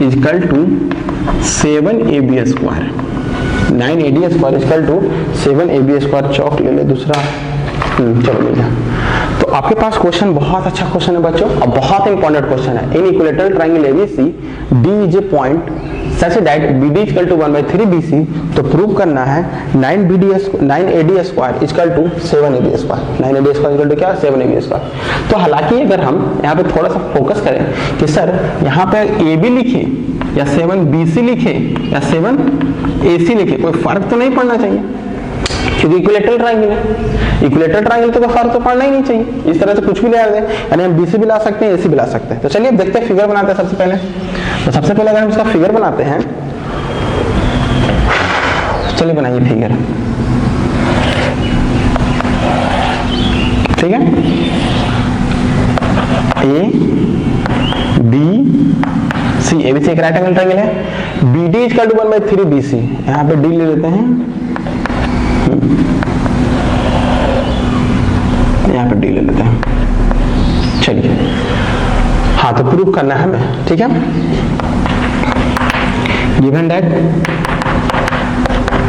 is equal to 7AB square. 9AD square is equal to 7AB square. चौक ले ले दूसरा, चलो मिल गया। तो आपके पास क्वेश्चन बहुत अच्छा क्वेश्चन है बच्चों और बहुत इंपॉर्टेंट क्वेश्चन है। In equilateral triangle ABC D is a point such that BD is equal to 1/3 BC। तो प्रूव करना है 9AD square is equal to 7AB square. 9AD square equal to क्या 7AB स्क्वायर। तो हालांकि अगर हम यहाँ पे थोड़ा सा फोकस करें कि सर यहाँ पे AB लिखे या 7BC लिखे या 7AC लिखे, कोई फर्क तो नहीं पड़ना चाहिए, क्योंकि इक्विलैटरल ट्रायंगल है। इक्विलैटरल ट्रायंगल तो कोई फर्क तो पड़ना ही नहीं चाहिए, इस तरह से कुछ भी ले दे, यानी हम BC भी ला सकते हैं AC भी ला सकते हैं। तो चलिए अब देखते हैं, फिगर बनाते हैं सबसे पहले। तो सबसे पहले अगर हम इसका फिगर बनाते हैं, चलिए बनाइए फिगर, ठीक है। ABC ABC एक राइट एंगल ट्रायंगल है। BD is equal to 1/3 BC, यहाँ पे D ले लेते हैं, यहाँ पे D ले लेते हैं। चलिए हाँ, तो प्रूफ करना है हमें, ठीक है। Given that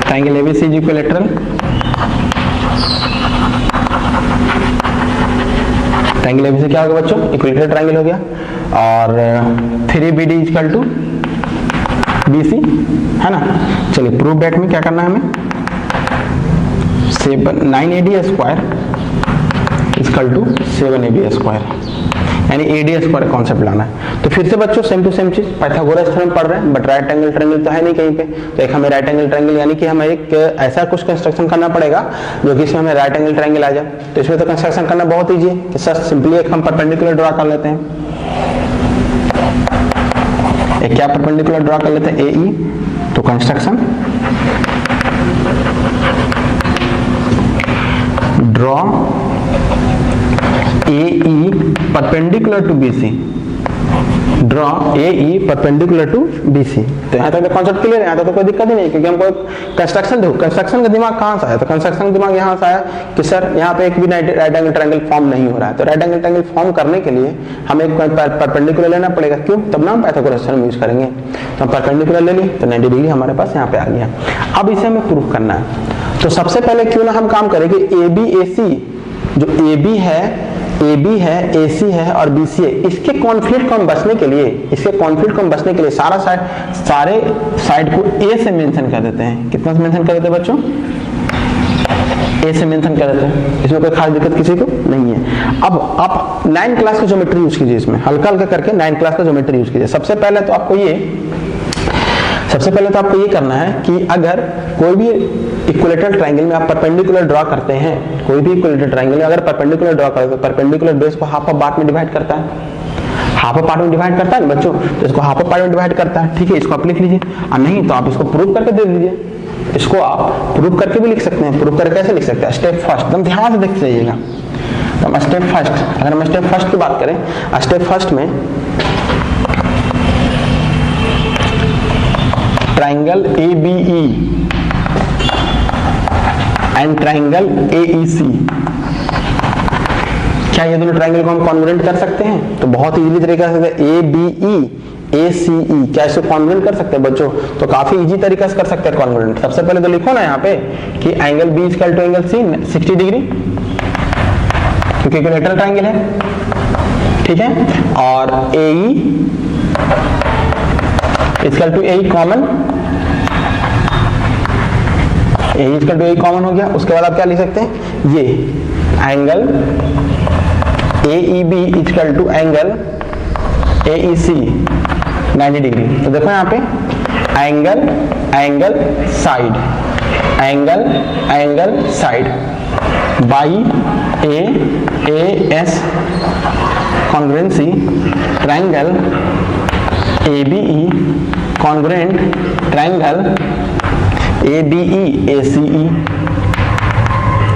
triangle ABC is equilateral, triangle ABC क्या होगा बच्चों इक्विलैटरल ट्रायंगल हो गया, और 3BD is equal to BC, है ना। चलिए प्रूफ दैट में क्या करना है हमें, 9AD square is equal to 7AB square, यानी AD स्क्वायर कॉन्सेप्ट लाना है। तो फिर से बच्चों सेम टू सेम चीज, पाइथागोरस थ्योरम पढ़ रहे हैं, बट राइट एंगल ट्रायंगल तो है नहीं कहीं पे, तो एक हमें राइट एंगल ट्रायंगल यानी कि हमें एक ऐसा कुछ कंस्ट्रक्शन करना पड़ेगा जो कि इसमें हमें राइट एंगल ट्रायंगल आ जाए। तो इसमें तो कंस्ट्रक्शन करना बहुत ईजी है कि सर सिंपली एक हम परपेंडिकुलर ड्रॉ कर लेते हैं। एक क्या परपेंडिकुलर ड्रॉ कर लेते हैं AE, तो construction draw AE perpendicular to BC, draw AE perpendicular to BC। तो यहाँ तक कॉन्सेप्ट क्लियर है, यहाँ तक तो कोई दिक्कत ही नहीं, क्योंकि हमको कंस्ट्रक्शन देखो, कंस्ट्रक्शन का दिमाग कहाँ से आया, तो कंस्ट्रक्शन का दिमाग यहाँ से आया कि सर यहाँ पे एक भी राइट एंगल ट्रायंगल फॉर्म नहीं हो रहा है। तो राइट एंगल ट्रायंगल फॉर्म करने के लिए हमें एक परपेंडिकुलर लेना पड़ेगा, क्यों, तब ना हम पाइथागोरस थ्योरम यूज करेंगे। तो हम परपेंडिकुलर ले लिए तो 90 डिग्री हमारे पास यहाँ पे आ गया। अब इसे हमें प्रूफ करना है, तो सबसे पहले क्यों ना हम काम करें कि AB जो AB है AC है और BC है, इसके कॉन्फ्लिक्ट को हम बचने के लिए सारे साइड को A से मेंशन कर देते हैं। कितना से मेंशन कर देते हैं बच्चों, A से मेंशन कर देते हैं, इसमें कोई खास दिक्कत किसी को नहीं है। अब आप 9 क्लास का ज्योमेट्री यूज कीजिए, इसमें हल्का हल्का करके 9 क्लास का ज्योमेट्री यूज कीजिए। सबसे पहले तो आपको ये सबसे पहले तो आपको ये करना है कि अगर कोई भी इक्विलेटरल ट्रायंगल में आप परपेंडिकुलर ड्रॉ करते हैं, कोई भी इक्विलेटरल ट्रायंगल में अगर परपेंडिकुलर ड्रॉ करते हैं तो परपेंडिकुलर बेस को हाफ ऑफ पार्ट में डिवाइड करता है, हाफ ऑफ पार्ट में डिवाइड करता है ना बच्चों, तो इसको हाफ ऑफ पार्ट में डिवाइड करता है। ठीक है, इसको आप लिख लीजिए, और नहीं तो आप इसको प्रूव करके दे दीजिए। इसको आप प्रूव करके भी लिख सकते हैं। प्रूव करके कैसे लिख सकते हैं? स्टेप फर्स्ट, एकदम ध्यान से देखते जाइएगा। तो स्टेप फर्स्ट, अगर हम स्टेप फर्स्ट की बात करें, स्टेप फर्स्ट में triangle ABE and triangle AEC, क्या ये दोनों ट्राइंगल को हम कॉन्ग्रुएंट कर सकते हैं? तो बहुत इजीली तरीका से ABE ACE, क्या इसको कॉन्ग्रुएंट कर सकते हैं बच्चों? तो काफी इजी तरीका से कर सकते हैं कॉन्ग्रुएंट। सबसे पहले तो लिखो ना यहाँ पे कि angle B equal to angle C 60 degree, क्योंकि इक्विलेटरल ट्राइंगल है। ठीक है, और AE equal to AE common, AE equal to AE common हो गया। उसके बाद आप क्या लिख सकते हैं? ये angle AEB equal to angle AEC 90 degree. तो देखो यहाँ पे angle angle side, angle angle side by AS congruency triangle ABE congruent triangle ABE ACE,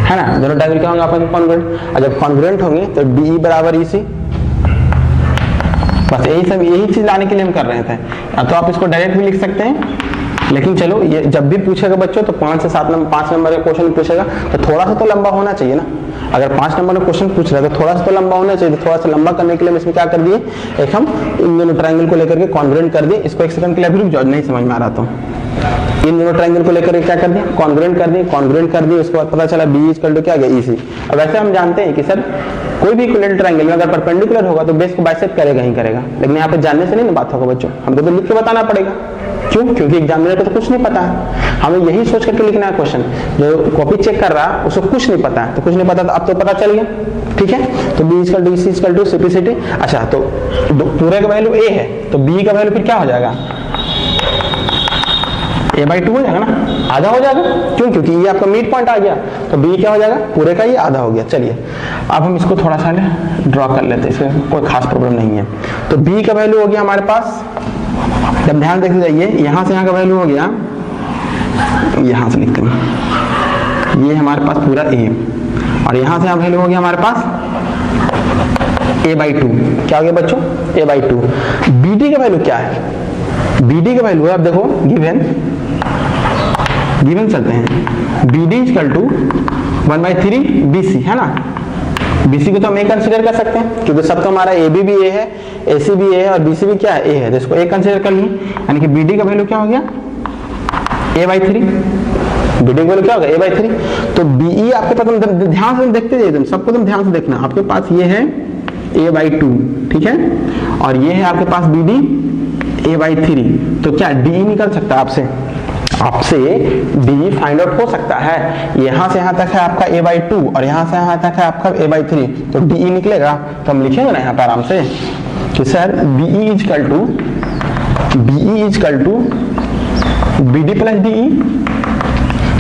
है ना? दोनों ट्राइंगल क्या होंगे आपस में कॉन्ग्रुएंट, और जब कॉन्ग्रुएंट होंगे तो DE बराबर EC। बस यही चीज लाने के लिए हम कर रहे थे। तो आप इसको डायरेक्ट भी लिख सकते हैं, लेकिन चलो ये जब भी पूछेगा बच्चों तो 5 से 7 नंबर 5 नंबर का क्वेश्चन पूछेगा तो थोड़ा सा तो लंबा होना चाहिए ना। अगर 5 नंबर का क्वेश्चन पूछ रहा है तो थोड़ा सा तो लंबा होना चाहिए। तो थोड़ा सा लंबा करने के लिए हम इसमें क्या कर दिए, एक हम इन दोनों ट्राइंगल को लेकर के कॉन्ग्रुएंट कर दिए। इसको एक सेकंड के लिए अभी रुक जाओ, नहीं समझ में आ रहा तो इन दोनों ट्राइंगल को लेकर क्या कर दिया, कॉन्ग्रुएंट कर दिए। कॉन्ग्रुएंट कर दिए, उसके बाद पता चला B इक्वल टू क्या आ गया EC। अब वैसे हम जानते हैं कि सर कोई भी इक्विलेटरल ट्रायंगल में अगर परपेंडिकुलर होगा तो बेस को बाइसेक्ट करेगा ही करेगा, लेकिन यहाँ पे जानने से नहीं ना बात होगा बच्चों, हमको तो लिख के बताना पड़ेगा। क्यों? क्योंकि एग्जामिनर को तो कुछ नहीं पता है, हमें यही सोच करके लिखना है क्वेश्चन। जो कॉपी चेक कर रहा है उसको कुछ नहीं पता है, तो कुछ नहीं पता तो अब तो पता चल गया। ठीक है, तो B equal to EC equal to simplicity. अच्छा, तो पूरे का वैल्यू A है तो B का वैल्यू फिर क्या हो जाएगा? A/2 हो जाएगा ना, आधा हो जाएगा। क्यों? क्योंकि ये आपका मिड पॉइंट आ गया, तो B क्या हो जाएगा? पूरे का ये आधा हो गया। चलिए अब हम इसको थोड़ा सा ड्रॉ कर लेते हैं, इसमें कोई खास प्रॉब्लम नहीं है। तो B का वैल्यू हो गया हमारे पास, जब ध्यान देखते जाइए, यहां से यहाँ का वैल्यू हो गया, यहां से लिखते हैं, ये हमारे पास पूरा A, और यहां से यहाँ वैल्यू हो गया हमारे पास A/2। क्या हो गया बच्चों? A/2। BD का वैल्यू क्या है? BD का वैल्यू है, आप देखो गिवन चलते हैं, BD इक्वल टू 1/3 BC, है ना? BC को तो हम A कंसीडर कर सकते हैं क्योंकि सबका हमारा AB भी A है, AC भी A है और BC भी क्या है? A है, तो इसको A कंसीडर कर लिए। यानी कि BD का वैल्यू क्या हो गया? A/3। BD का वैल्यू क्या होगा? A/3। तो BE आपके पास, ध्यान से देखते जाइए, सबको तुम ध्यान से देखना। आपके पास ये है A/2, ठीक है, और ये है आपके पास BD A/3। तो क्या DE निकल सकता है आपसे DE फाइंड आउट हो सकता है। यहां से यहां तक है आपका A/2 और यहां से यहां तक है आपका A/3, तो DE निकलेगा। तो हम लिखेंगे ना यहाँ पर आराम से कि sir BE equal to BD plus DE।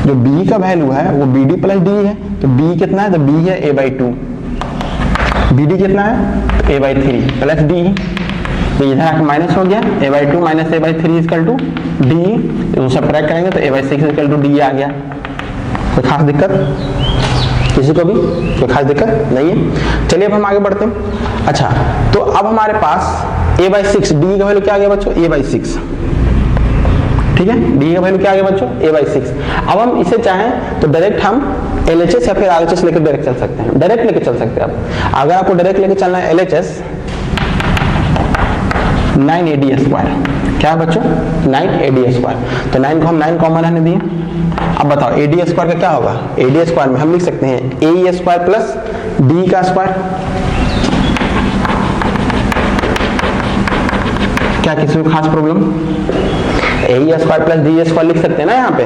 जो BE का वैल्यू है वो BD प्लस DE है, तो BE कितना है? तो BE है A/2, BD कितना है? तो A/3 प्लस DE। तो इधर आके माइनस हो गया, A/2 minus A/3 equal to DE, तो सबट्रैक्ट करेंगे तो A/6 इक्वल टू DE आ गया। कोई खास दिक्कत किसी को भी? कोई खास दिक्कत नहीं है। चलिए अब हम आगे बढ़ते हैं। अच्छा, तो अब हमारे पास A/6, DE का वैल्यू क्या आ गया बच्चों? A/6। ठीक है, DE का वैल्यू क्या आ गया बच्चों? A/6। अब हम इसे चाहें तो डायरेक्ट हम LHS या फिर RHS लेकर डायरेक्ट चल सकते हैं, डायरेक्ट लेकर चल सकते हैं। आप अगर आपको डायरेक्ट लेकर चलना है LHS 9AD², क्या है बच्चों? 9AD²। तो 9 को हम 9 कॉमन रहने दिए। अब बताओ AD² का क्या होगा? AD² में हम लिख सकते हैं AE² प्लस DE का स्क्वायर। क्या किसी को खास प्रॉब्लम? ए स्क्वायर प्लस डी स्क्वायर लिख सकते हैं ना यहाँ पे।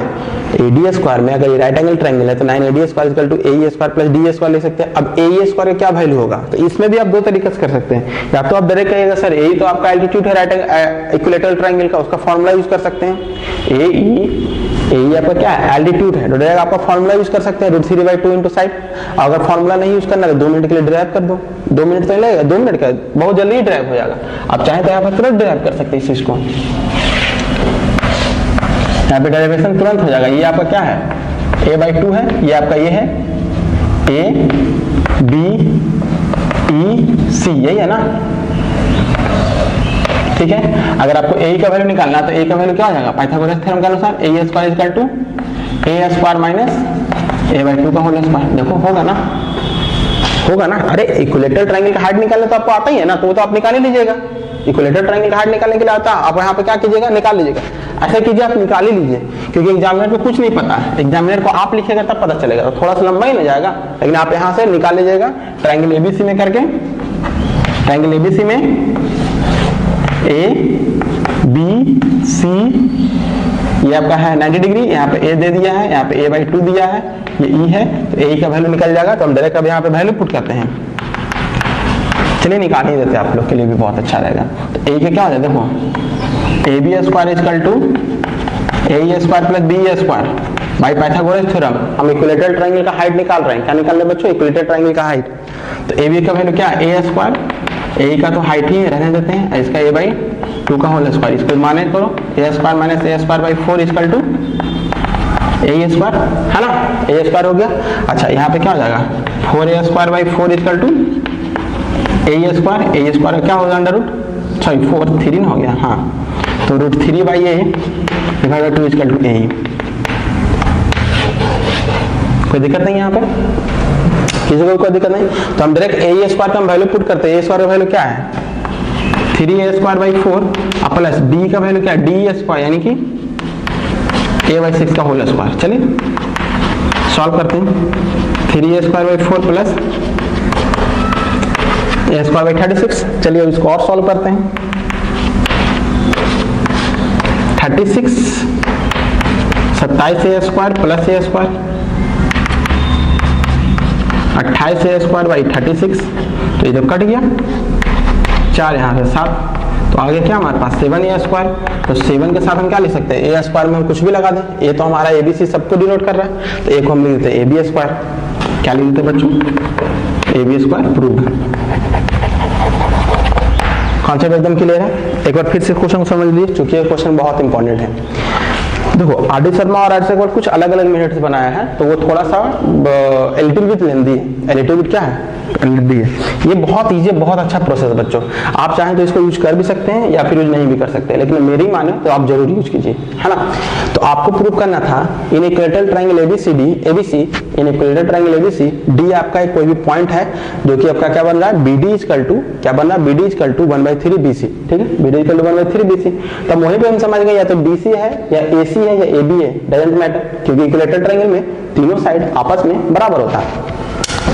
ए डी स्क्वायर में अगर ये राइट एंगल ट्रायंगल है तो 9AD square equal to A square plus D square लिख सकते हैं। अब ए स्क्वायर का क्या वैल्यू होगा, तो इसमें भी आप दो तरीके से कर सकते हैं। या तो आप डायरेक्ट कहिएगा सर ए तो आपका एल्टीट्यूड है राइट इक्विलेटरल ट्रायंगल का, उसका फॉर्मूला यूज कर सकते हैं। ए आपका क्या है, एल्टीट्यूड है, तो डायरेक्ट आपका फॉर्मूला यूज कर सकते हैं √3/2 इंटू साइड। अगर फॉर्मूला नहीं यूज करना है तो 2 मिनट के लिए ड्राइव कर दो, 2 मिनट तो लगेगा, 2 मिनट का बहुत जल्दी ही ड्राइव हो जाएगा। आप चाहें तो यहाँ पर तुरंत ड्राइव कर सकते हैं इस चीज को, यहाँ पे डेरिवेशन तुरंत हो जाएगा। ये आपका क्या है, a/2 है, ये आपका ये है a b e c, यही है ना, ठीक है। अगर आपको a का वैल्यू निकालना है तो a का वैल्यू क्या हो जाएगा, पाइथागोरस थ्योरम के अनुसार a square equal to a square minus a/2 का होल स्क्वायर। देखो होगा ना। अरे इक्विलेटरल ट्रायंगल का हाइट निकालना तो आपको आता ही है ना, तो वो तो आप निकाल ही लीजिएगा। इक्विलेटरल ट्रायंगल का हाइट निकालने के लिए आता है, आप यहाँ पे क्या कीजिएगा, निकाल लीजिएगा। ऐसा कीजिए, आप निकाल ही लीजिए, क्योंकि एग्जामिनर को कुछ नहीं पता है, एग्जामिनर को आप लिखिएगा तब पता चलेगा, तो थोड़ा सा लंबा ही ना जाएगा, लेकिन आप यहाँ से निकाल लीजिएगा ट्रायंगल एबीसी में करके। ट्रायंगल एबीसी में ए बी सी, ये आपका है 90 डिग्री, यहाँ पे ए दे दिया है, यहाँ पे a/2 दिया है, ये ई है, तो ए का वैल्यू निकल जाएगा। तो हम डायरेक्ट अब यहाँ पे वैल्यू पुट करते हैं। चलिए निकाल ही देते हैं, आप लोग के लिए भी बहुत अच्छा रहेगा। तो ए के क्या हो जाए, देखो A B square equal to A square plus B square by Pythagoras theorem. हम इक्विलेटरल ट्रायंगल का हाइट निकाल रहे हैं, क्या निकाल रहे हैं बच्चों, इक्विलेटरल ट्रायंगल का हाइट। तो ए बी का वैल्यू क्या है, ए स्क्वायर, ए का तो हाइट ही रहने देते हैं, इसका a/2 का होल स्क्वायर, इसको माने करो a square minus a square by 4 equal to a square, है ना, a स्क्वायर हो गया। अच्छा यहाँ पे क्या हो जाएगा, 4a square by 4 equal to a square क्या होगा, अंडर रूट 3 हो गया, हाँ, तो √3/a divided 2 equal to a। कोई दिक्कत नहीं है यहाँ पे, किसी को कोई दिक्कत नहीं। तो हम डायरेक्ट a स्क्वायर का हम वैल्यू पुट करते हैं। a स्क्वायर का वैल्यू क्या है, 3a square by 4 plus b का वैल्यू क्या है, d स्क्वायर यानी कि a/6 का होल स्क्वायर। चलिए सॉल्व करते हैं। 3a square by 4 plus a square by 36। चलिए अब इसको और सॉल्व करते हैं। 36 27a square plus a square 28a square by 36, तो ये तो कट गया, 4 यहाँ से 7, तो आगे क्या हमारे पास 7a स्क्वायर। तो 7 के साथ हम क्या लिख सकते हैं, a स्क्वायर में हम कुछ भी लगा दें, ये तो हमारा एबीसी सबको डिनोट कर रहा है, तो a को हम लिख देते हैं ab स्क्वायर। क्या लिख देते बच्चों, ab स्क्वायर प्रूव। कॉन्सेप्ट एकदम क्लियर है। एक बार फिर से क्वेश्चन को समझ लीजिए, क्योंकि ये क्वेश्चन बहुत इंपॉर्टेंट है। देखो आर.डी. शर्मा और आर.डी. सेगवाल कुछ अलग अलग मेथड से बनाया है, तो वो थोड़ा सा लिटिल बिट लेंदी है। लिटिल बिट क्या है, लेंदी है। ये बहुत इजी, बहुत अच्छा प्रोसेस है बच्चों। आप चाहें तो इसको यूज कर भी सकते हैं या फिर यूज नहीं भी कर सकते हैं, लेकिन मेरी माने तो आप जरूर यूज कीजिए, है ना। तो आपको प्रूव करना था इन इक्विलेटरल ट्रायंगल एबीसी इन इक्विलेटरल ट्रायंगल एबीसी डी आपका एक कोई भी पॉइंट है जो कि आपका क्या बन रहा है, BD इक्वल टू क्या बन रहा है, BD इक्वल टू 1/3 BC, ठीक है, BD इक्वल टू 1/3 BC। तब वहीं पे हम समझ गए या तो DC है या AC है या AB है, डजंट मैटर, क्योंकि इक्विलेटरल ट्रायंगल में तीनों साइड आपस में बराबर होता है।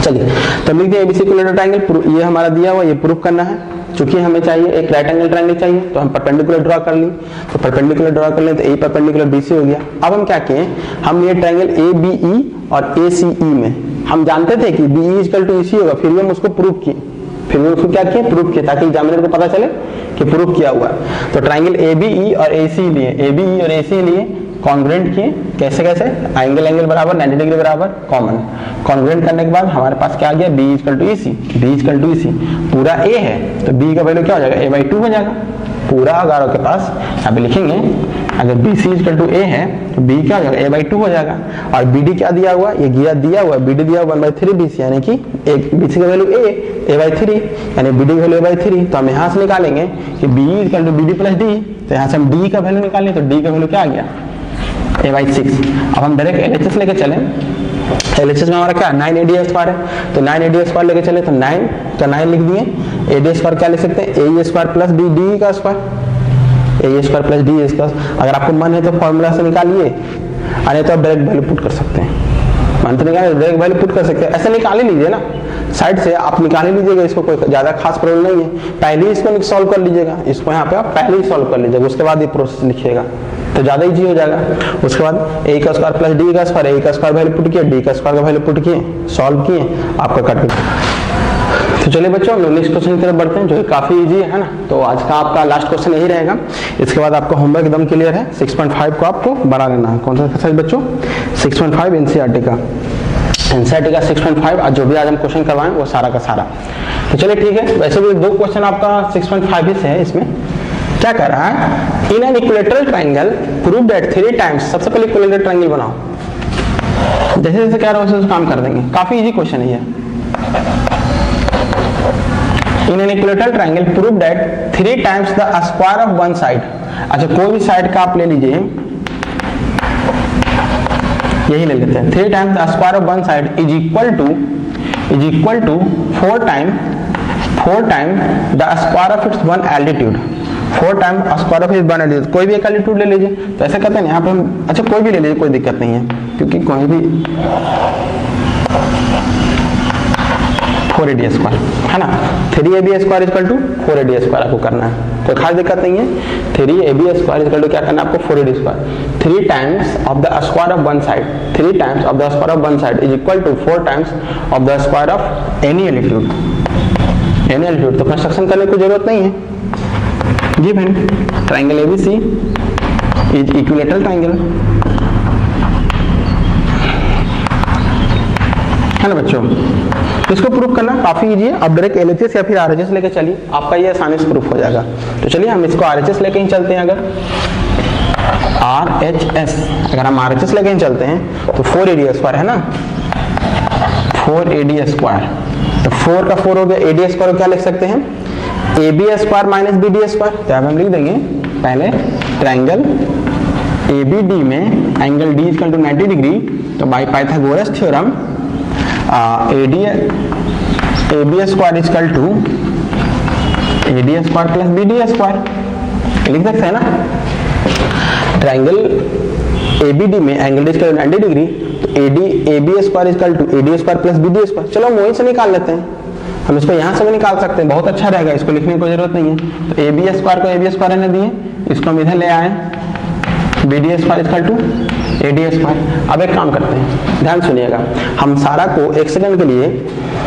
चलिए तो लिख दिया एबीसी इक्विलेटरल ट्रायंगल, ये हमारा दिया हुआ, ये प्रूफ करना है। चूंकि हमें चाहिए एक राइट एंगल ट्रायंगल चाहिए, तो हम परपेंडिकुलर ड्रॉ कर ली, तो परपेंडिकुलर ड्रॉ कर लें तो ए परपेंडिकुलर BC हो गया। अब हम क्या किए, हम ये ट्रायंगल ABE और ACE में हम जानते थे कि BE इक्वल टू EC होगा, फिर भी हम उसको प्रूफ किए, फिर भी उसको क्या किए, प्रूफ किया, ताकि एग्जामिनर को पता चले कि प्रूफ किया हुआ है। तो ट्रायंगल ABE और AC लिए, ABE और AC लिए कॉन्ग्रुएंट किए, कैसे कैसे, एंगल बराबर 90 डिग्री बराबर कॉमन, कॉन्ग्रुएंट करने के बाद हमारे पास क्या आ गया, B equal to EC, B equal to EC पूरा A है, तो B का वैल्यू क्या हो जाएगा, A/2 हो जाएगा पूरा। अगर आपके पास यहाँ पे लिखेंगे, अगर BC इक्वल टू A है तो B क्या हो जाएगा, A/2 हो जाएगा। और BD क्या दिया हुआ, ये दिया हुआ BD दिया हुआ 1/3 BC, यानी कि BC का वैल्यू A/3 यानी BD का वैल्यू A/3। तो हम यहाँ से निकालेंगे कि B equal to BD plus D, तो यहाँ से हम D का वैल्यू निकालें, तो D का वैल्यू क्या आ गया, A/6। अब हम डायरेक्ट LHS लेके चलें, LHS में हमारा क्या 9AD स्क्वायर है, तो 9AD स्क्वायर लेके चले तो 9 का 9 लिख दिए। AD स्क्वायर क्या लिख सकते हैं, AE स्क्वायर प्लस BD का square, AE square plus D square. अगर आपको मन है तो फॉर्मूला से निकालिए, अरे तो आप डायरेक्ट वैल्यू पुट कर सकते हैं, मन तो निकाले डायरेक्ट वैल्यू पुट कर सकते हैं, ऐसे निकाल ही लीजिए ना, साइड से आप निकाल ही लीजिएगा, इसको कोई ज्यादा खास प्रॉब्लम नहीं है। पहले ही इसको सॉल्व कर लीजिएगा, इसको यहाँ पे आप पहले ही सॉल्व कर लीजिएगा, उसके बाद ये प्रोसेस लिखिएगा। तो ज्यादा इजी हो जाएगा। उसके बाद ए का स्क्वायर प्लस डी का स्क्वायर, ए का स्क्वायर वैल्यू पुट किया, डी का स्क्वायर का वैल्यू पुट किए, सॉल्व किए, आपका कट। तो चलिए बच्चों हम लोग नेक्स्ट क्वेश्चन की तरफ बढ़ते हैं, जो कि काफी इजी है ना। तो आज का आपका लास्ट क्वेश्चन यही रहेगा। इसके बाद आपका होमवर्क एकदम क्लियर है। 6.5 को आपको बना लेना है। कौन सा एक्सरसाइज बच्चों? 6.5 एनसीईआरटी का। एनसीईआरटी का 6.5 आज जो भी आज हम क्वेश्चन करवाएं वो सारा का सारा। तो चलिए ठीक है। वैसे भी 2 क्वेश्चन आपका 6.5 ही से है। इसमें क्या कर रहा है? In an equilateral triangle prove that 3 times. सबसे पहले इक्विलेटरल ट्राइंगल बनाओ। जैसे जैसे कह रहा हूं वैसे काम कर देंगे। काफी इजी क्वेश्चन है ये। In an equilateral triangle prove that 3 times the square of one side. अच्छा कोई भी साइड का आप ले लीजिए, यही ले लेते हैं। 3 times the square of one side is equal to 4 time the square of its one altitude. 4 time square of its one altitude. कोई भी एक एल्टीट्यूड ले लीजिए। तो ऐसा कहते हैं यहाँ पे हम, अच्छा कोई भी ले लीजिए, कोई दिक्कत नहीं है, क्योंकि कोई भी 4AD स्क्वायर है ना। 3AB square equal to 4AD square आपको करना है, कोई खास दिक्कत नहीं है। 3AB स्क्वायर इक्वल टू क्या करना है आपको? 4AD square. 3 times of the square of one side, 3 times of the square of one side is equal to 4 times of the square of any altitude. Any altitude तो construction करने की जरूरत नहीं है। Given triangle ABC is equilateral triangle, है ना बच्चों। इसको प्रूफ करना काफी इजी है। अब डायरेक्ट LHS या फिर RHS लेके चलिए, आपका ये आसानी से प्रूफ हो जाएगा। तो चलिए हम इसको RHS लेके ही चलते हैं। अगर हम RHS लेके ही चलते हैं तो 4AD स्क्वायर है ना, 4AD स्क्वायर। तो 4 का 4 हो गया, AD स्क्वायर को क्या लिख सकते हैं? AB square minus BD square. तो हम लिख देंगे पहले ट्राइंगल ABD में angle D equal to 90 degree. तो by Pythagoras theorem AB square equal to AD square plus BD square लिख सकते हैं ना। ट्राइंगल ABD में angle D equal to 90 degree, तो AB square equal to AD square plus BD square. चलो हम वहीं से निकाल लेते हैं, हम इसको यहाँ से भी निकाल सकते हैं, बहुत अच्छा रहेगा, इसको लिखने की कोई जरूरत नहीं है। तो AB स्क्वायर को AB स्क्वायर ने दिए, इसको हम इधर ले आए, BD square equal to AD square. अब एक काम करते हैं, ध्यान सुनिएगा, हम सारा को एक सेकंड के लिए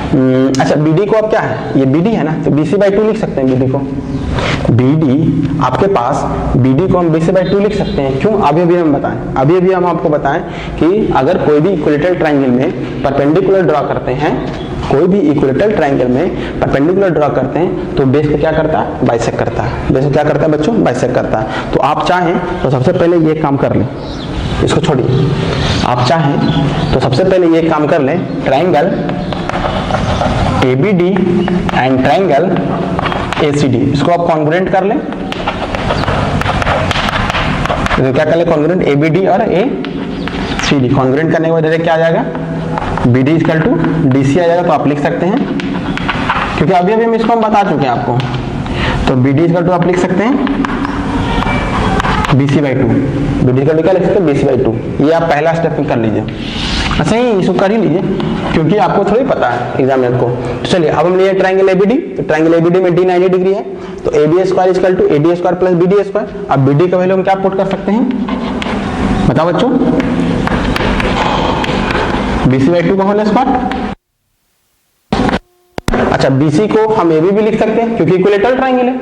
अच्छा BD को अब क्या है? ये BD है ना, तो BC/2 लिख सकते हैं। BD को BD आपके पास BD को हम BC/2 लिख सकते हैं। क्यों? अभी हम बताएं, अभी हम आपको बताएं कि अगर कोई भी इक्विलेटरल ट्राइंगल में परपेंडिकुलर ड्रॉ करते हैं, कोई भी इक्विलेटरल ट्राइंगल में परपेंडिकुलर ड्रॉ करते हैं तो बेस को क्या करता है? बाइसेक्ट करता है। बेस को क्या करता है बच्चों? बाइसेक्ट करता है। तो आप चाहें तो सबसे पहले ये काम कर लें, इसको छोड़िए। आप चाहें तो सबसे पहले ये काम कर लें, triangle ABD and triangle ACD, इसको आप कॉन्ग्रुएंट कर लें। तो क्या कर लें? कॉन्ग्रुएंट ABD और ACD। कॉन्ग्रुएंट करने के बाद डायरेक्ट क्या आ जाएगा? BD इक्वल टू DC आ जाएगा। तो आप लिख सकते हैं, क्योंकि अभी हम इसको हम बता चुके हैं आपको। तो BD इक्वल टू आप लिख सकते हैं BC/2। BD इक्वल टू क्या लिख सकते हैं? BC/2। ये आप पहला स्टेप में कर लीजिए। अच्छा ही इसको कर ही लीजिए, क्योंकि आपको थोड़ी पता है एग्जामिनर को। तो चलिए अब हम लिए ट्राइंगल ABD। तो ट्राइंगल ABD में D 90 डिग्री है, तो AB square equal to AD square plus BD square. अब BD का वैल्यू हम क्या पुट कर सकते हैं? बताओ बच्चों। BC/2 का होल स्क्वायर। अच्छा BC को हम AB भी लिख सकते हैं, क्योंकि इक्विलेटरल ट्राइंगल है।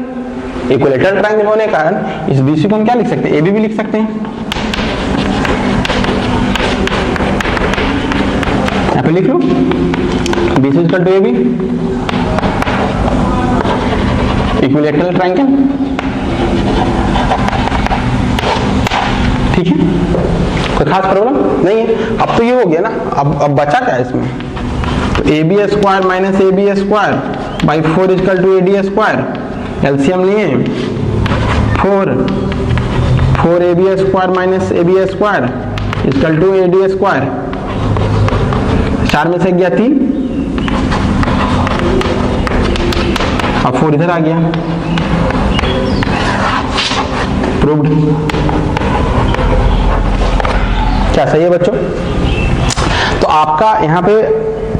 इक्विलेटरल ट्राइंगल होने के कारण इस BC को हम क्या लिख सकते हैं? AB भी लिख सकते हैं। यहाँ पे लिख लो BC equal to AB, equilateral triangle. ठीक है, कोई खास प्रॉब्लम नहीं है। अब तो ये हो गया ना, अब बचा क्या है इसमें? तो AB square minus AB square by 4 equal to AD square. LCM लिए 4AB square minus AB square equal to AD square. 4 में से गया 3, अब 4 इधर आ गया। प्रूव्ड। क्या सही है बच्चों? तो आपका यहाँ पे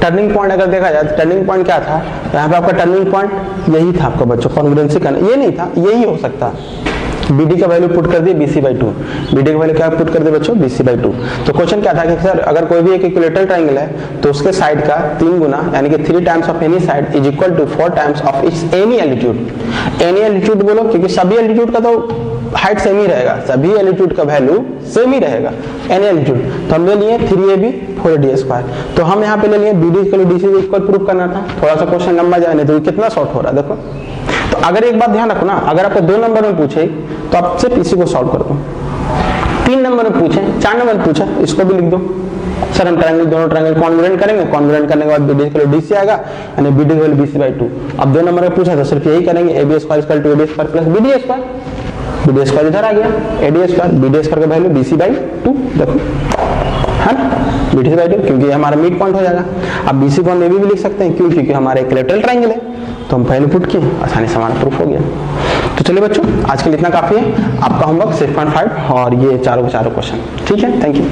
टर्निंग पॉइंट अगर देखा जाए तो टर्निंग पॉइंट क्या था? तो यहाँ पे आपका टर्निंग पॉइंट यही था आपका बच्चों, कॉन्ग्रुएंसी करना। ये नहीं था, यही हो सकता, BD का वैल्यू पुट कर दिए BC/2, BD का वैल्यू क्या पुट कर दिए बच्चों BC/2। तो क्वेश्चन क्या था कि सर अगर कोई भी एक इक्विलेटरल ट्रायंगल है तो उसके साइड का 3 गुना यानी कि 3 times of any side is equal to 4 times of its any altitude. Any altitude बोलो क्योंकि सभी एल्टीट्यूड का तो हाइट सेम ही रहेगा, सभी एल्टीट्यूड का वैल्यू सेम ही रहेगा एनी एल्टीट्यूड। तो हम ले लिए 3AB 4AD²। तो हम यहाँ पे ले लिए BD के लिए DC इक्वल प्रूफ करना था। थोड़ा सा क्वेश्चन लंबा जाए नहीं तो कितना शॉर्ट हो रहा है देखो। तो अगर एक बात ध्यान रखो ना, अगर आपको 2 नंबर में पूछे तो आप सिर्फ इसी को सॉल्व कर दो। 3 नंबर में पूछे, 4 नंबर में पूछे, इसको भी लिख दो। सर हम ट्रायंगल दोनों ट्रायंगल कॉन्ग्रुएंट करेंगे, कॉन्ग्रुएंट करने के बाद BD के लिए DC आएगा यानी BD के लिए BC/2। अब 2 नंबर में पूछा तो सिर्फ यही करेंगे AB² = AD² plus BD²। BD² इधर आ गया, AD², BD² का वैल्यू BC/2 देखो है ना, BC/2 क्योंकि हमारा मिड पॉइंट हो जाएगा। अब BC को हम AB भी लिख सकते हैं, क्यों? क्योंकि हमारा इक्विलेटरल ट्रायंगल है। तो हम पहले पुट किए, आसानी से हमारा प्रूफ हो गया। तो चलिए बच्चों आज के लिए इतना काफी है। आपका होमवर्क 6.5 और ये चारों क्वेश्चन। ठीक है, थैंक यू।